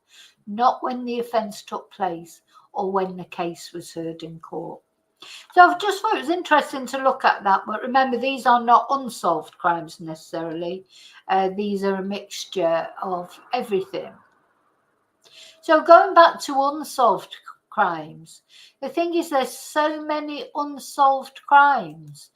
not when the offence took place or when the case was heard in court. So I just thought it was interesting to look at that. But remember, these are not unsolved crimes necessarily. These are a mixture of everything. So going back to unsolved crimes, the thing is there's so many unsolved crimes.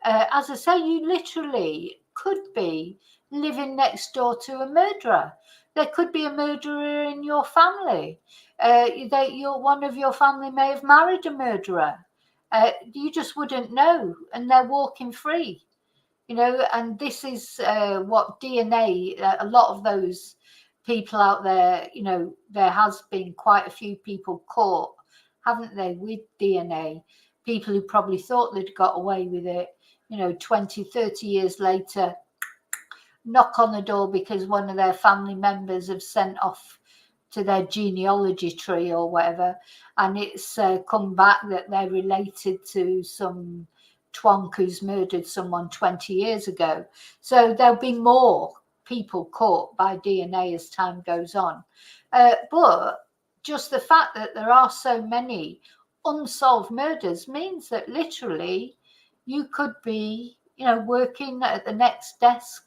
As I say, you literally could be living next door to a murderer. There could be a murderer in your family. One of your family may have married a murderer. You just wouldn't know, and they're walking free, and this is what DNA, a lot of those people out there, there has been quite a few people caught, haven't they, with DNA, people who probably thought they'd got away with it, 20, 30 years later, knock on the door because one of their family members have sent off to their genealogy tree or whatever, and it's come back that they're related to some twonk who's murdered someone 20 years ago. So there'll be more people caught by DNA as time goes on. But just the fact that there are so many unsolved murders means that literally you could be, working at the next desk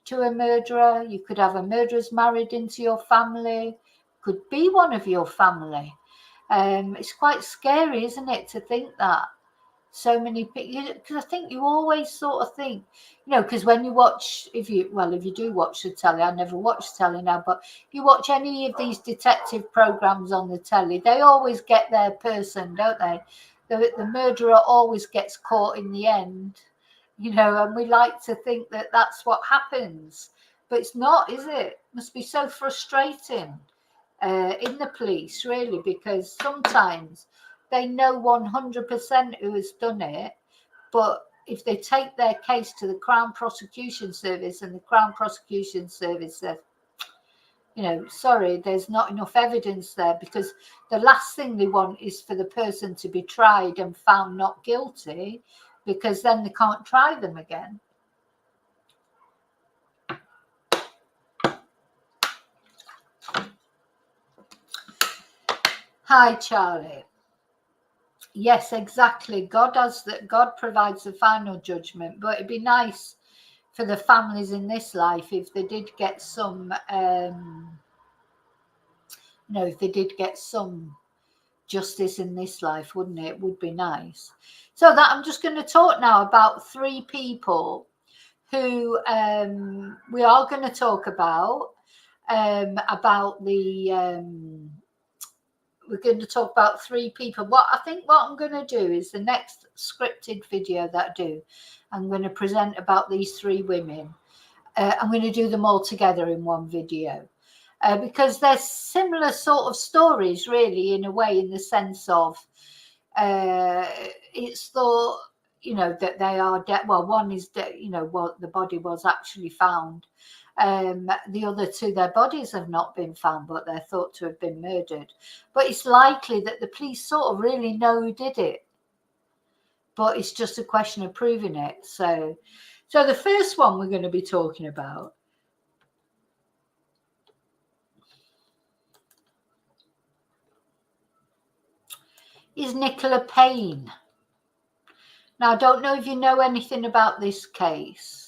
to a murderer. You could have a murderer's married into your family, could be one of your family. It's quite scary, isn't it, to think that so many people, because I think you always sort of think, because when you watch, if you do watch the telly, I never watch telly now, but you watch any of these detective programs on the telly, they always get their person, don't they? The murderer always gets caught in the end, and we like to think that that's what happens, but it's not, is it? It must be so frustrating in the police, really, because sometimes they know 100% who has done it, But if they take their case to the Crown Prosecution Service and the Crown Prosecution Service says, sorry, there's not enough evidence there, because the last thing they want is for the person to be tried and found not guilty, because then they can't try them again. Hi, Charlie. Yes, exactly. God provides the final judgment, but it'd be nice for the families in this life if they did get some, if they did get some justice in this life, wouldn't it? It would be nice. So that I'm just going to talk now about 3 people who we are going to talk about the. We're going to talk about 3 people. What I'm going to do is the next scripted video that I do, I'm going to present about these 3 women. I'm going to do them all together in one video because they're similar sort of stories, really, in a way, in the sense of it's thought, that they are dead. Well, one is dead, the body was actually found. The other 2, their bodies have not been found, but they're thought to have been murdered. But it's likely that the police sort of really know who did it. But it's just a question of proving it. So the first one we're going to be talking about is Nicola Payne. Now, I don't know if you know anything about this case.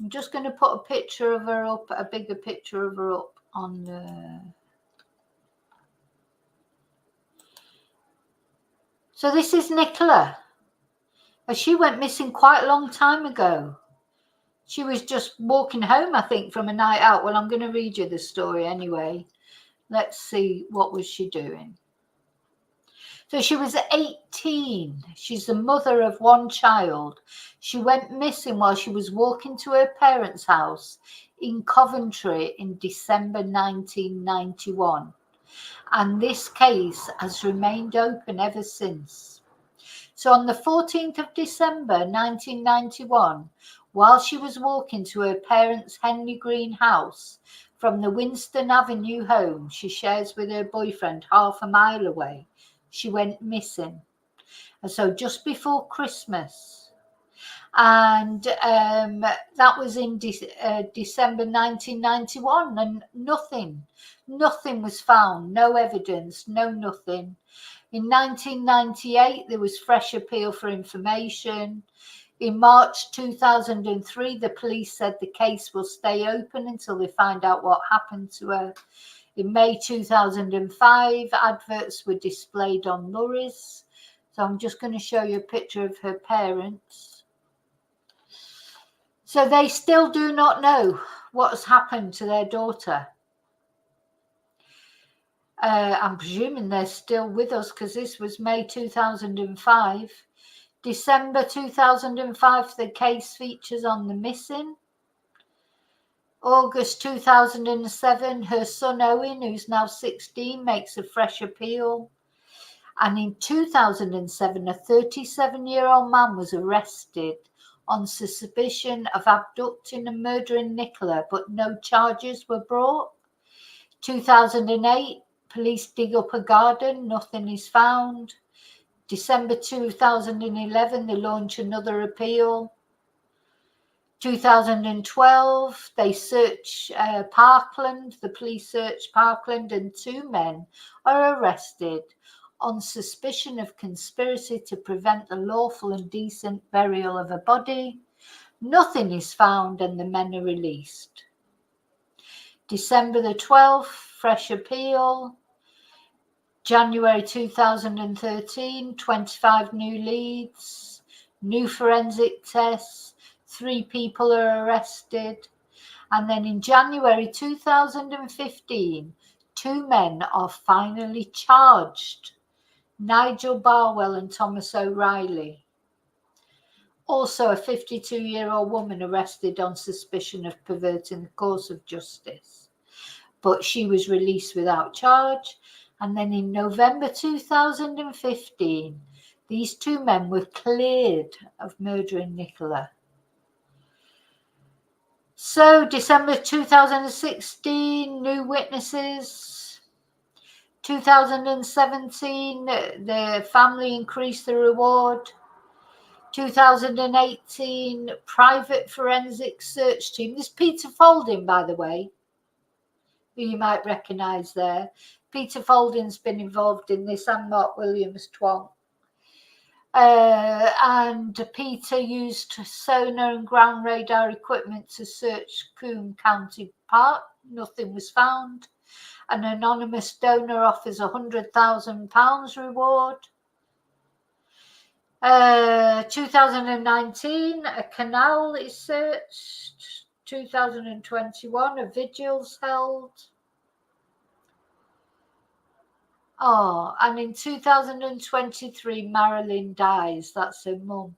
I'm just going to put a picture of her up, a bigger picture of her up on the... So this is Nicola. She went missing quite a long time ago. She was just walking home, I think, from a night out. Well, I'm going to read you the story anyway. Let's see, what was she doing? So she was 18. She's the mother of 1 child. She went missing while she was walking to her parents' house in Coventry in December 1991. And this case has remained open ever since. So on the 14th of December 1991, while she was walking to her parents' Henley Green house from the Winston Avenue home she shares with her boyfriend half a mile away, she went missing. And so just before Christmas. And that was in December 1991, and nothing was found, no evidence, no nothing. In 1998, there was fresh appeal for information. In March 2003, the police said the case will stay open until they find out what happened to her. In May 2005, adverts were displayed on lorries. So I'm just going to show you a picture of her parents. So they still do not know what has happened to their daughter. I'm presuming they're still with us because this was May 2005. December 2005, the case features on the missing. August 2007, her son Owen, who's now 16, makes a fresh appeal. And in 2007, a 37-year-old man was arrested on suspicion of abducting and murdering Nicola, but no charges were brought. 2008, police dig up a garden, nothing is found. December 2011, they launch another appeal. 2012, they search Parkland, the police search Parkland, and 2 men are arrested on suspicion of conspiracy to prevent the lawful and decent burial of a body. Nothing is found and the men are released. December the 12th, fresh appeal. January 2013, 25 new leads, new forensic tests, 3 people are arrested. And then in January 2015, 2 men are finally charged, Nigel Barwell and Thomas O'Reilly. Also a 52-year-old woman arrested on suspicion of perverting the course of justice, but she was released without charge. And then in November 2015, These two men were cleared of murdering Nicola. So, December 2016, new witnesses. 2017, the family increased the reward. 2018, private forensic search team. This Peter Folding, by the way, who you might recognise there. Peter Folding's been involved in this, and Mark Williams Twong. And Peter used sonar and ground radar equipment to search Coombe County Park. Nothing was found. An anonymous donor offers £100,000 reward. 2019, a canal is searched. 2021, a vigil's held. Oh, and in 2023, Marilyn dies. That's her mum.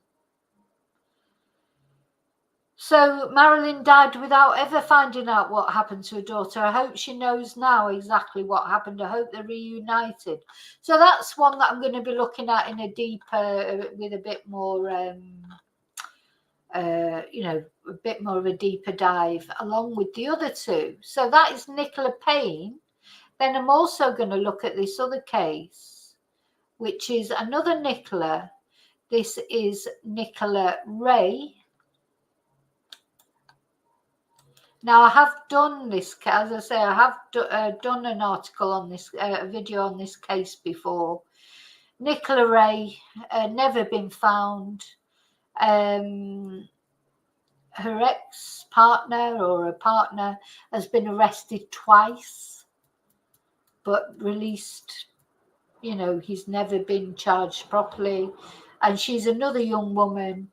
So Marilyn died without ever finding out what happened to her daughter. I hope she knows now exactly what happened. I hope they're reunited. So that's one that I'm going to be looking at in a deeper, with a bit more, a bit more of a deeper dive, along with the other two. So that is Nicola Payne. Then I'm also going to look at this other case, which is another Nicola. This is Nicola Ray. Now, I have done this, as I say, I have done an article on this, a video on this case before. Nicola Ray, never been found. Her ex-partner or a partner has been arrested twice, but released. You know, he's never been charged properly. And she's another young woman,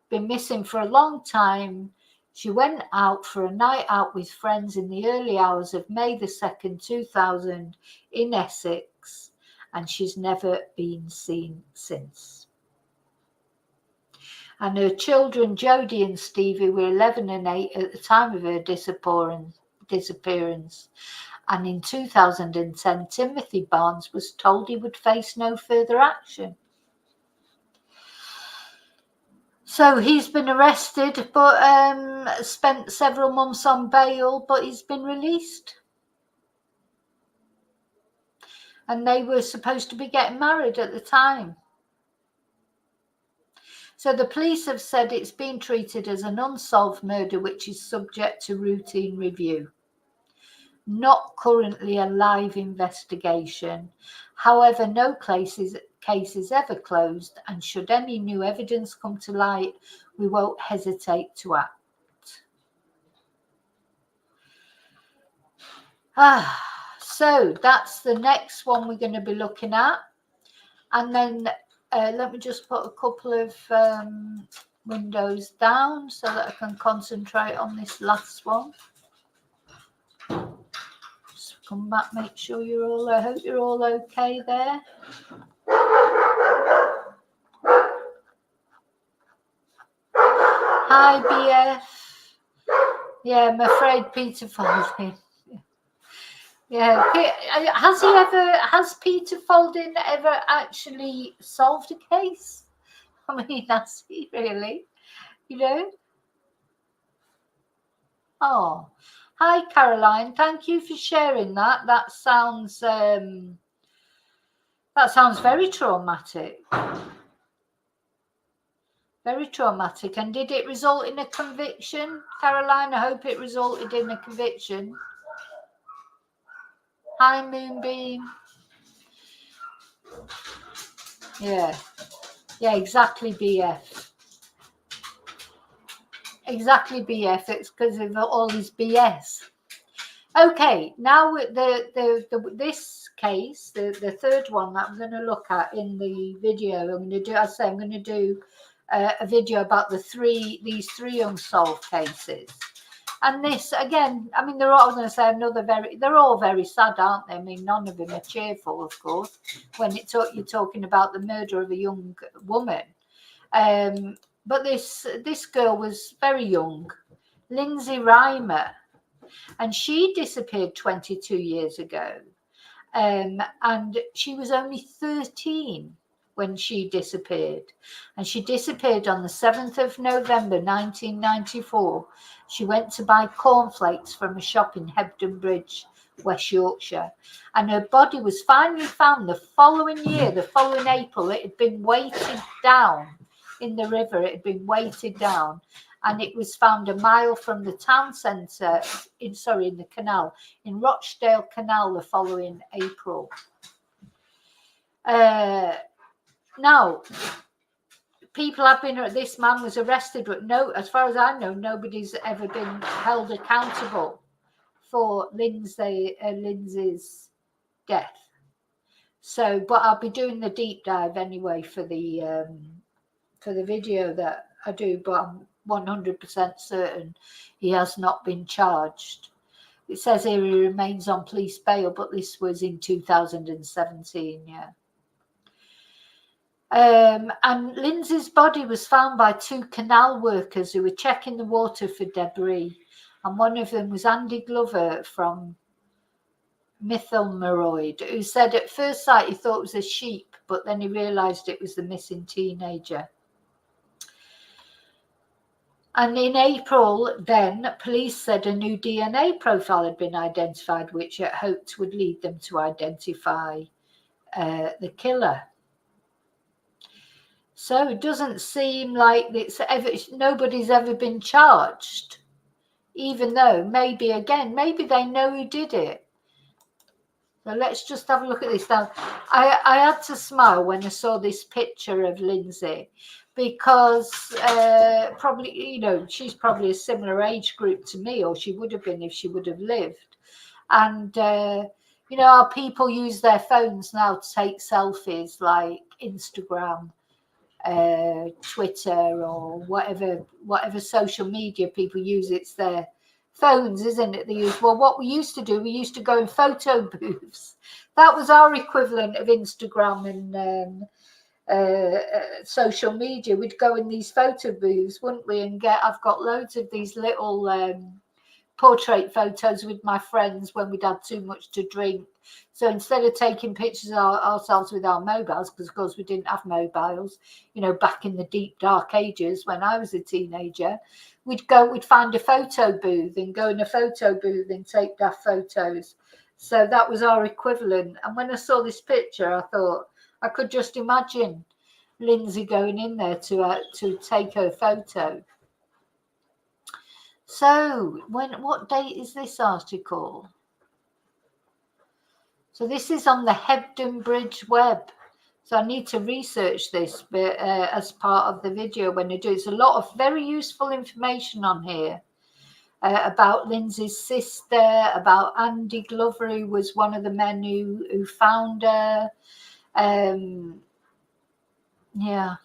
been missing for a long time. She went out for a night out with friends in the early hours of May the 2nd, 2000 in Essex, and she's never been seen since. And her children, Jodie and Stevie, were 11 and 8 at the time of her disappearance. And in 2010, Timothy Barnes was told he would face no further action. So he's been arrested, but spent several months on bail, but he's been released. And they were supposed to be getting married at the time. So the police have said it's been treated as an unsolved murder, which is subject to routine review. Not currently a live investigation. However, no case is ever closed, and should any new evidence come to light, we won't hesitate to act. So that's the next one we're going to be looking at. And then let me just put a couple of windows down so that I can concentrate on this last one. Just come back, make sure you're all, I hope you're all okay there. Hi, BF. Yeah, I'm afraid Peter Folding. Yeah, has Peter Folding ever actually solved a case? I mean, has he really? You know? Oh, hi, Caroline. Thank you for sharing that. That sounds very traumatic. Very traumatic. And did it result in a conviction, Caroline? I hope it resulted in a conviction. Hi, Moonbeam. Yeah, exactly, BF. Exactly, BF. It's because of all this BS. Okay, now this case, the third one that I'm going to look at in the video, I'm going to do a video about these three unsolved cases. And this, again, I mean, they're all going to say they're all very sad, aren't they? I mean, none of them are cheerful, of course, when you're talking about the murder of a young woman. But this girl was very young, Lindsay Reimer, and she disappeared 22 years ago. And she was only 13. when she disappeared. And she disappeared on the 7th of November 1994. She went to buy cornflakes from a shop in Hebden Bridge, West Yorkshire. And her body was finally found the following year, the following April. It had been weighted down in the river. It had been weighted down. And it was found a mile from the town centre, in the canal, in Rochdale Canal the following April. Now, people have been, this man was arrested, but no, as far as I know, nobody's ever been held accountable for Lindsay's death. So, but I'll be doing the deep dive anyway for the video that I do, but I'm 100% certain he has not been charged. It says here he remains on police bail, but this was in 2017, yeah. And Lindsay's body was found by 2 canal workers who were checking the water for debris. And one of them was Andy Glover from Metropolitan, who said at first sight he thought it was a sheep, but then he realised it was the missing teenager. And in April, then, police said a new DNA profile had been identified, which it hoped would lead them to identify the killer. So it doesn't seem like nobody's ever been charged, even though maybe they know who did it. So let's just have a look at this now. I had to smile when I saw this picture of Lindsay, because probably, she's probably a similar age group to me, or she would have been if she would have lived. And, how people use their phones now to take selfies, like Instagram, Twitter, or whatever social media people use. It's their phones, isn't it? They use. Well, what we used to do, we used to go in photo booths. That was our equivalent of Instagram and social media. We'd go in these photo booths, wouldn't we? And I've got loads of these little portrait photos with my friends when we'd had too much to drink. So instead of taking pictures of ourselves with our mobiles, because of course we didn't have mobiles, back in the deep dark ages when I was a teenager, we'd find a photo booth and go in a photo booth and take our photos. So that was our equivalent. And when I saw this picture, I thought I could just imagine Lindsay going in there to take her photo. So what date is this article? So this is on the Hebden Bridge web. So I need to research this bit as part of the video when I do. It's a lot of very useful information on here about Lindsay's sister, about Andy Glover, who was one of the men who found her. Yeah.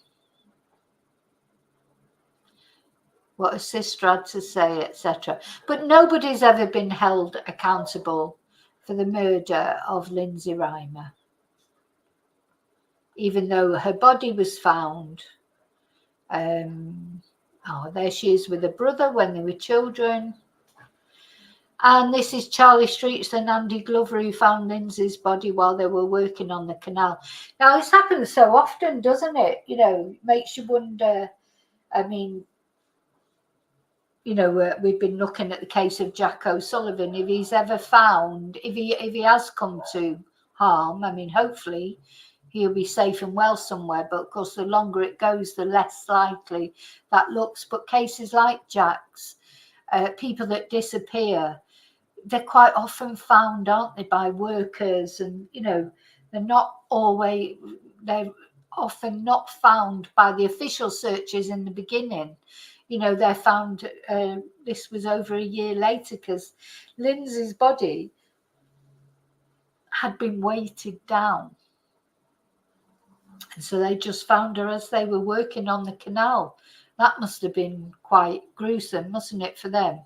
What her sister had to say, etc. But nobody's ever been held accountable for the murder of Lindsay Reimer, even though her body was found. There she is with her brother when they were children. And this is Charlie Streets and Andy Glover, who found Lindsay's body while they were working on the canal. Now, this happens so often, doesn't it? Makes you wonder. I mean, we've been looking at the case of Jack O'Sullivan. If he's ever found, if he has come to harm, I mean, hopefully he'll be safe and well somewhere. But of course, the longer it goes, the less likely that looks. But cases like Jack's, people that disappear, they're quite often found, aren't they, by workers, and they're often not found by the official searches in the beginning. They're found, this was over a year later, because Lindsay's body had been weighted down. And so they just found her as they were working on the canal. That must have been quite gruesome, mustn't it, for them?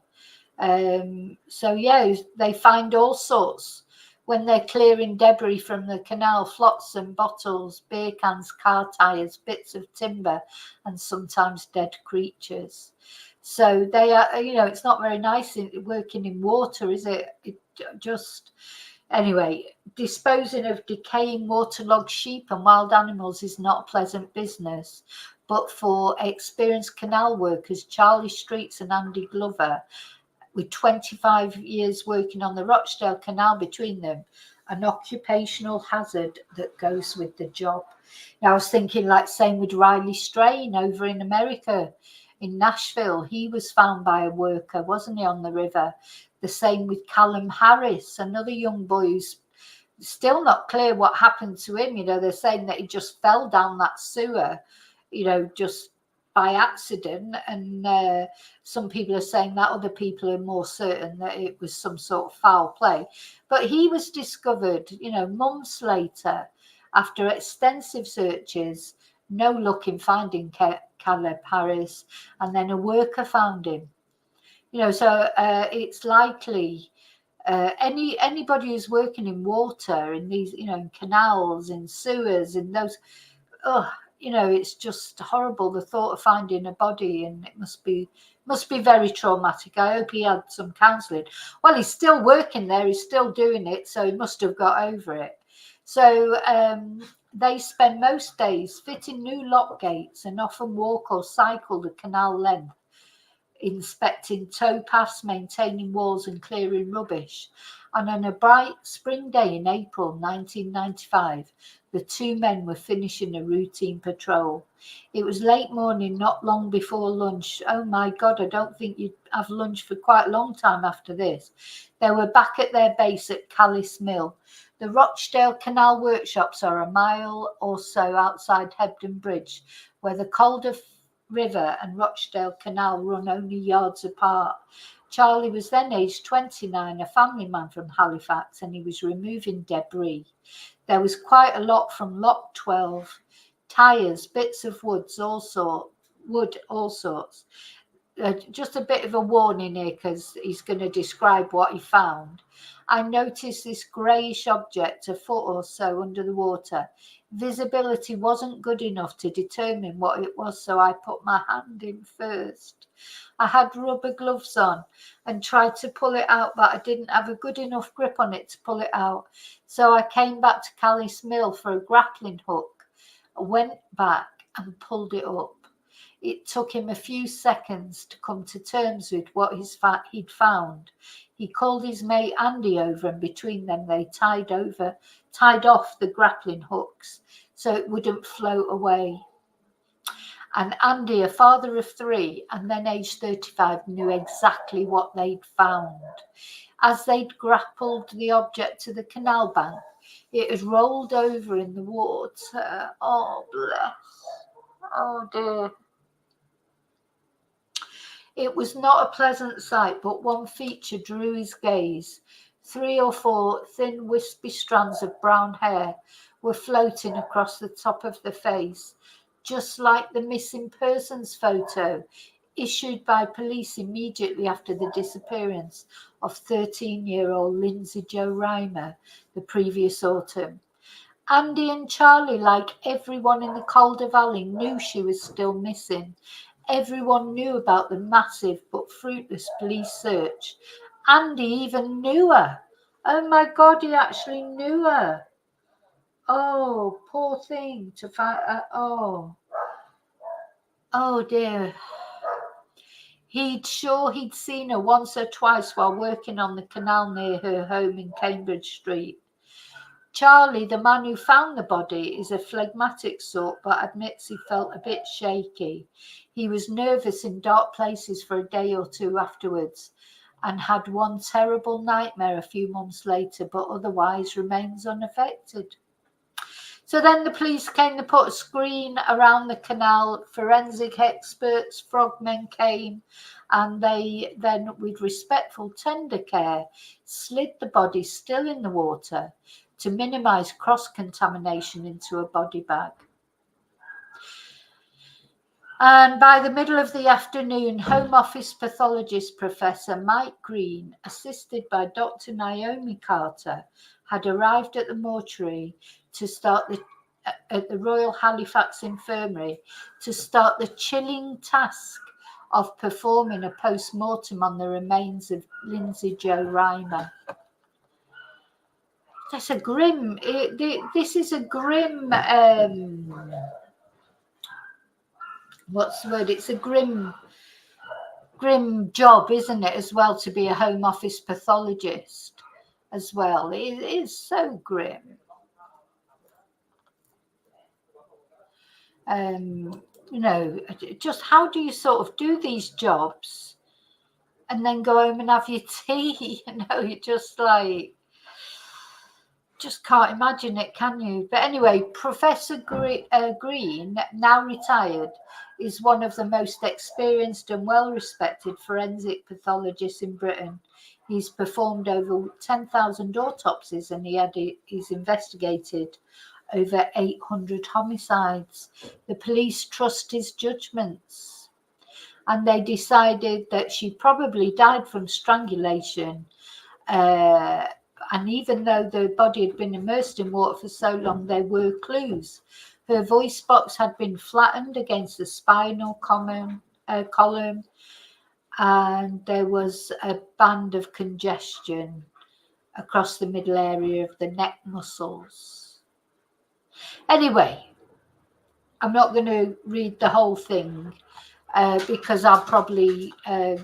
So, yeah, they find all sorts when they're clearing debris from the canal: flotsam, bottles, beer cans, car tyres, bits of timber, and sometimes dead creatures. So they are, it's not very nice working in water, is it? It just, Anyway, disposing of decaying waterlogged sheep and wild animals is not a pleasant business, but for experienced canal workers Charlie Streets and Andy Glover, with 25 years working on the Rochdale Canal between them, an occupational hazard that goes with the job. Now, I was thinking, like, same with Riley Strain over in America, in Nashville. He was found by a worker, wasn't he, on the river? The same with Callum Harris, another young boy who's still not clear what happened to him. They're saying that he just fell down that sewer, just by accident. And some people are saying that, other people are more certain that it was some sort of foul play. But he was discovered, months later, after extensive searches, no luck in finding Caleb Harris, and then a worker found him. So it's likely anybody who's working in water, in these, in canals, in sewers, in those, it's just horrible, the thought of finding a body, and it must be very traumatic. I hope he had some counselling. Well, he's still working there, he's still doing it, so he must have got over it. So they spend most days fitting new lock gates and often walk or cycle the canal length, inspecting towpaths, maintaining walls and clearing rubbish. And on a bright spring day in April 1995, the two men were finishing a routine patrol. It was late morning, not long before lunch. Oh my God, I don't think you'd have lunch for quite a long time after this. They were back at their base at Callis Mill. The Rochdale Canal workshops are a mile or so outside Hebden Bridge, where the Calder River and Rochdale Canal run only yards apart. Charlie was then aged 29, a family man from Halifax, and he was removing debris. There was quite a lot from Lock 12, tyres, bits of wood, all sorts. Just a bit of a warning here, because he's going to describe what he found. I noticed this greyish object a foot or so under the water. Visibility wasn't good enough to determine what it was, so I put my hand in first. I had rubber gloves on and tried to pull it out, but I didn't have a good enough grip on it to pull it out. So I came back to Callis Mill for a grappling hook. I went back and pulled it up. It took him a few seconds to come to terms with what he'd found. He called his mate Andy over, and between them they tied off the grappling hooks so it wouldn't float away. And Andy, a father of 3 and then aged 35, knew exactly what they'd found. As they'd grappled the object to the canal bank, it had rolled over in the water. Oh, bless. Oh, dear. It was not a pleasant sight, but one feature drew his gaze. 3 or 4 thin, wispy strands of brown hair were floating across the top of the face, just like the missing persons photo issued by police immediately after the disappearance of 13-year-old Lindsay Jo Reimer the previous autumn. Andy and Charlie, like everyone in the Calder Valley, knew she was still missing. Everyone knew about the massive but fruitless police search. Andy even knew her. Oh my God, he actually knew her. Oh, poor thing to find. Oh dear. He'd seen her once or twice while working on the canal near her home in Cambridge Street. Charlie, the man who found the body, is a phlegmatic sort, but admits he felt a bit shaky. He was nervous in dark places for a day or 2 afterwards, and had one terrible nightmare a few months later, but otherwise remains unaffected. So then the police came to put a screen around the canal. Forensic experts, frogmen came, and they then, with respectful tender care, slid the body still in the water to minimise cross-contamination into a body bag. And by the middle of the afternoon, Home Office pathologist Professor Mike Green, assisted by Dr. Naomi Carter, had arrived at the mortuary at the Royal Halifax Infirmary to start the chilling task of performing a post-mortem on the remains of Lindsay Jo Reimer. That's a grim. This is a grim. What's the word? It's a grim job, isn't it? As well, to be a Home Office pathologist, as well. It is so grim. You know, just how do you sort of do these jobs and then go home and have your tea? You know, you're just like, just can't imagine it, can you? But anyway, Professor Green, now retired, is one of the most experienced and well-respected forensic pathologists in Britain. He's performed over 10,000 autopsies and he's investigated over 800 homicides. The police trust his judgments, and they decided that she probably died from strangulation. And even though the body had been immersed in water for so long, there were clues. Her voice box had been flattened against the spinal column, and there was a band of congestion across the middle area of the neck muscles. Anyway, I'm not going to read the whole thing because I'll probably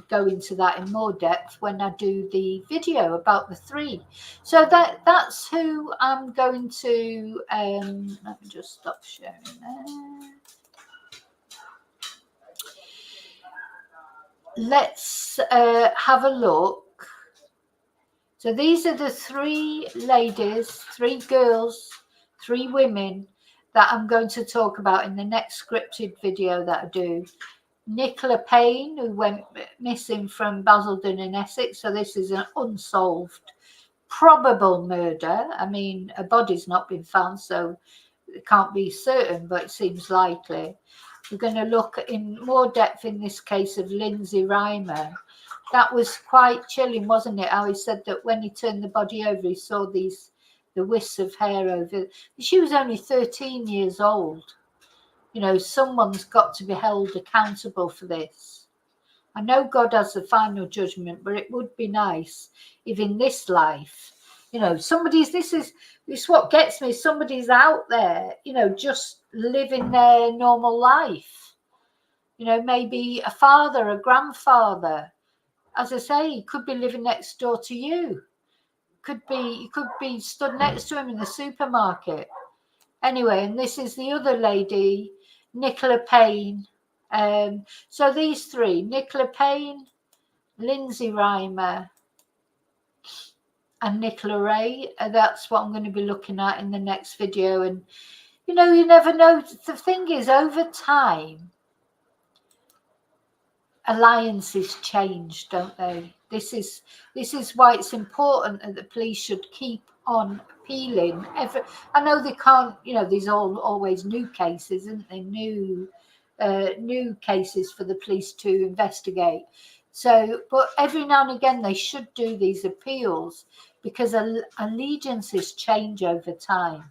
go into that in more depth when I do the video about the three. So that's who I'm going to, let me just stop sharing there. Let's have a look. So these are the three ladies, three girls, three women that I'm going to talk about in the next scripted video that I do. Nicola Payne, who went missing from Basildon in Essex. So this is an unsolved, probable murder. I mean, a body's not been found, so it can't be certain, but it seems likely. We're going to look in more depth in this case of Lindsay Reimer. That was quite chilling, wasn't it? How he said that when he turned the body over, he saw the wisps of hair over. She was only 13 years old. You know, someone's got to be held accountable for this. I know God has the final judgment, but it would be nice if in this life, you know, this is what gets me. Somebody's out there, you know, just living their normal life. You know, maybe a father, a grandfather. As I say, he could be living next door to you. You could be stood next to him in the supermarket. Anyway, and this is the other lady, Nicola Payne. So these three, Nicola Payne, Lindsay Reimer, and Nicola Ray, that's what I'm going to be looking at in the next video. And, you know, you never know. The thing is, over time, alliances change, don't they? This is why it's important that the police should keep on appealing. I know they can't, you know, these are always new cases, isn't they? New cases for the police to investigate. So, but every now and again they should do these appeals because allegiances change over time.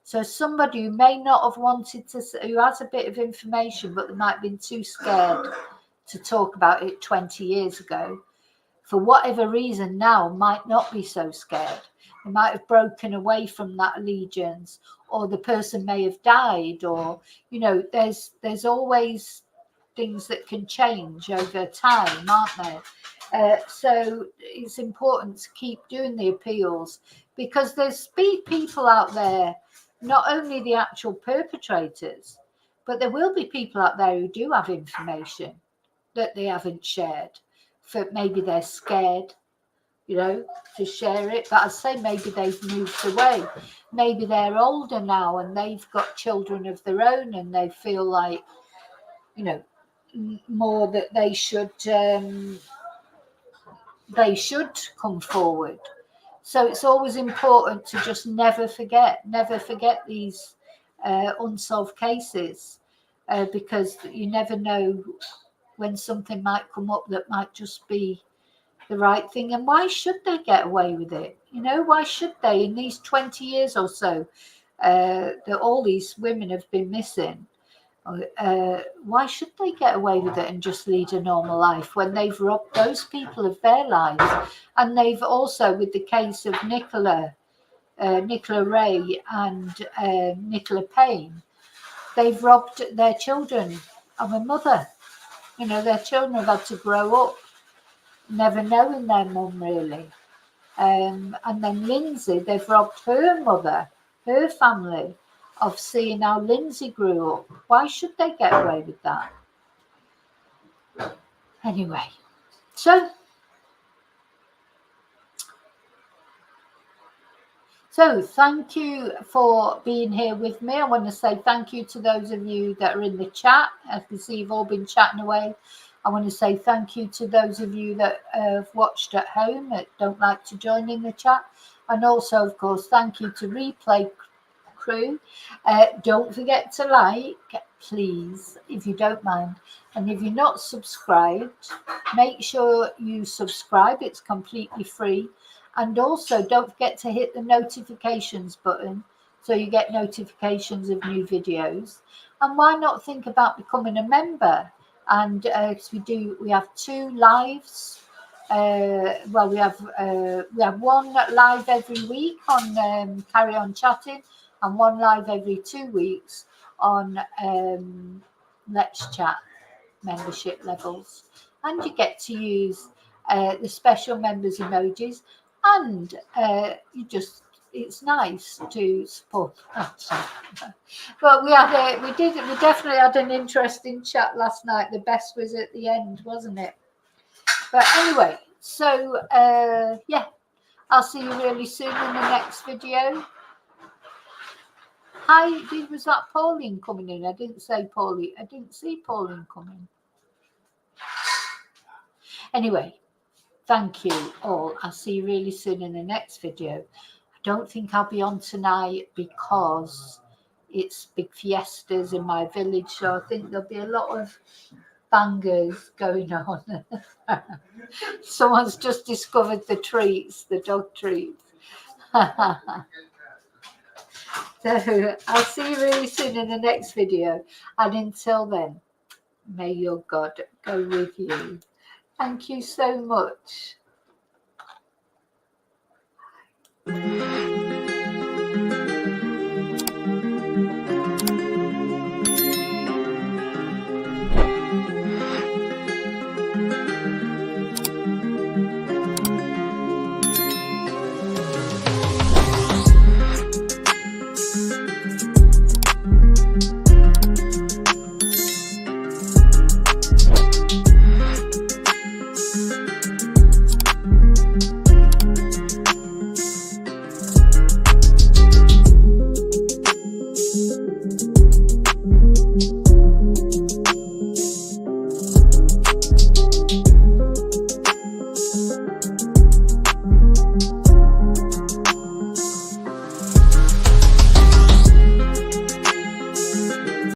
So somebody who may not have wanted to, who has a bit of information, but they might have been too scared to talk about it 20 years ago, for whatever reason now might not be so scared. They might have broken away from that allegiance, or the person may have died, or, you know, there's always things that can change over time, aren't there? So it's important to keep doing the appeals, because there's people out there, not only the actual perpetrators, but there will be people out there who do have information that they haven't shared. For maybe they're scared, you know, to share it. But I say maybe they've moved away. Maybe they're older now and they've got children of their own, and they feel like, you know, more that they should come forward. So it's always important to just never forget these unsolved cases, because you never know when something might come up that might just be the right thing. And why should they get away with it? You know, why should they? In these 20 years or so that all these women have been missing, why should they get away with it and just lead a normal life when they've robbed those people of their lives? And they've also, with the case of Nicola, Nicola Ray and Nicola Payne, they've robbed their children of a mother. You know, their children have had to grow up never knowing their mum really. And then Lindsay, they've robbed her mother, her family, of seeing how Lindsay grew up. Why should they get away with that? Anyway, so thank you for being here with me. I want to say thank you to those of you that are in the chat. As you can see, you've all been chatting away. I want to say thank you to those of you that have watched at home that don't like to join in the chat. And also, of course, thank you to Replay Crew. Don't forget to like, please, if you don't mind. And if you're not subscribed, make sure you subscribe. It's completely free. And also, don't forget to hit the notifications button so you get notifications of new videos. And why not think about becoming a member? And we have 2 lives. Well, we have 1 live every week on Carry On Chatting, and 1 live every 2 weeks on Let's Chat membership levels. And you get to use the special members emojis, and it's nice to support. But we definitely had an interesting chat last night. The best was at the end, wasn't it? But anyway, so yeah, I'll see you really soon in the next video. Hi, was that Pauline coming in? I didn't see Pauline coming. Anyway, thank you all. I'll see you really soon in the next video. I don't think I'll be on tonight because it's big fiestas in my village, so I think there'll be a lot of bangers going on. Someone's just discovered the treats, the dog treats. So I'll see you really soon in the next video. And until then, may your God go with you. Thank you so much.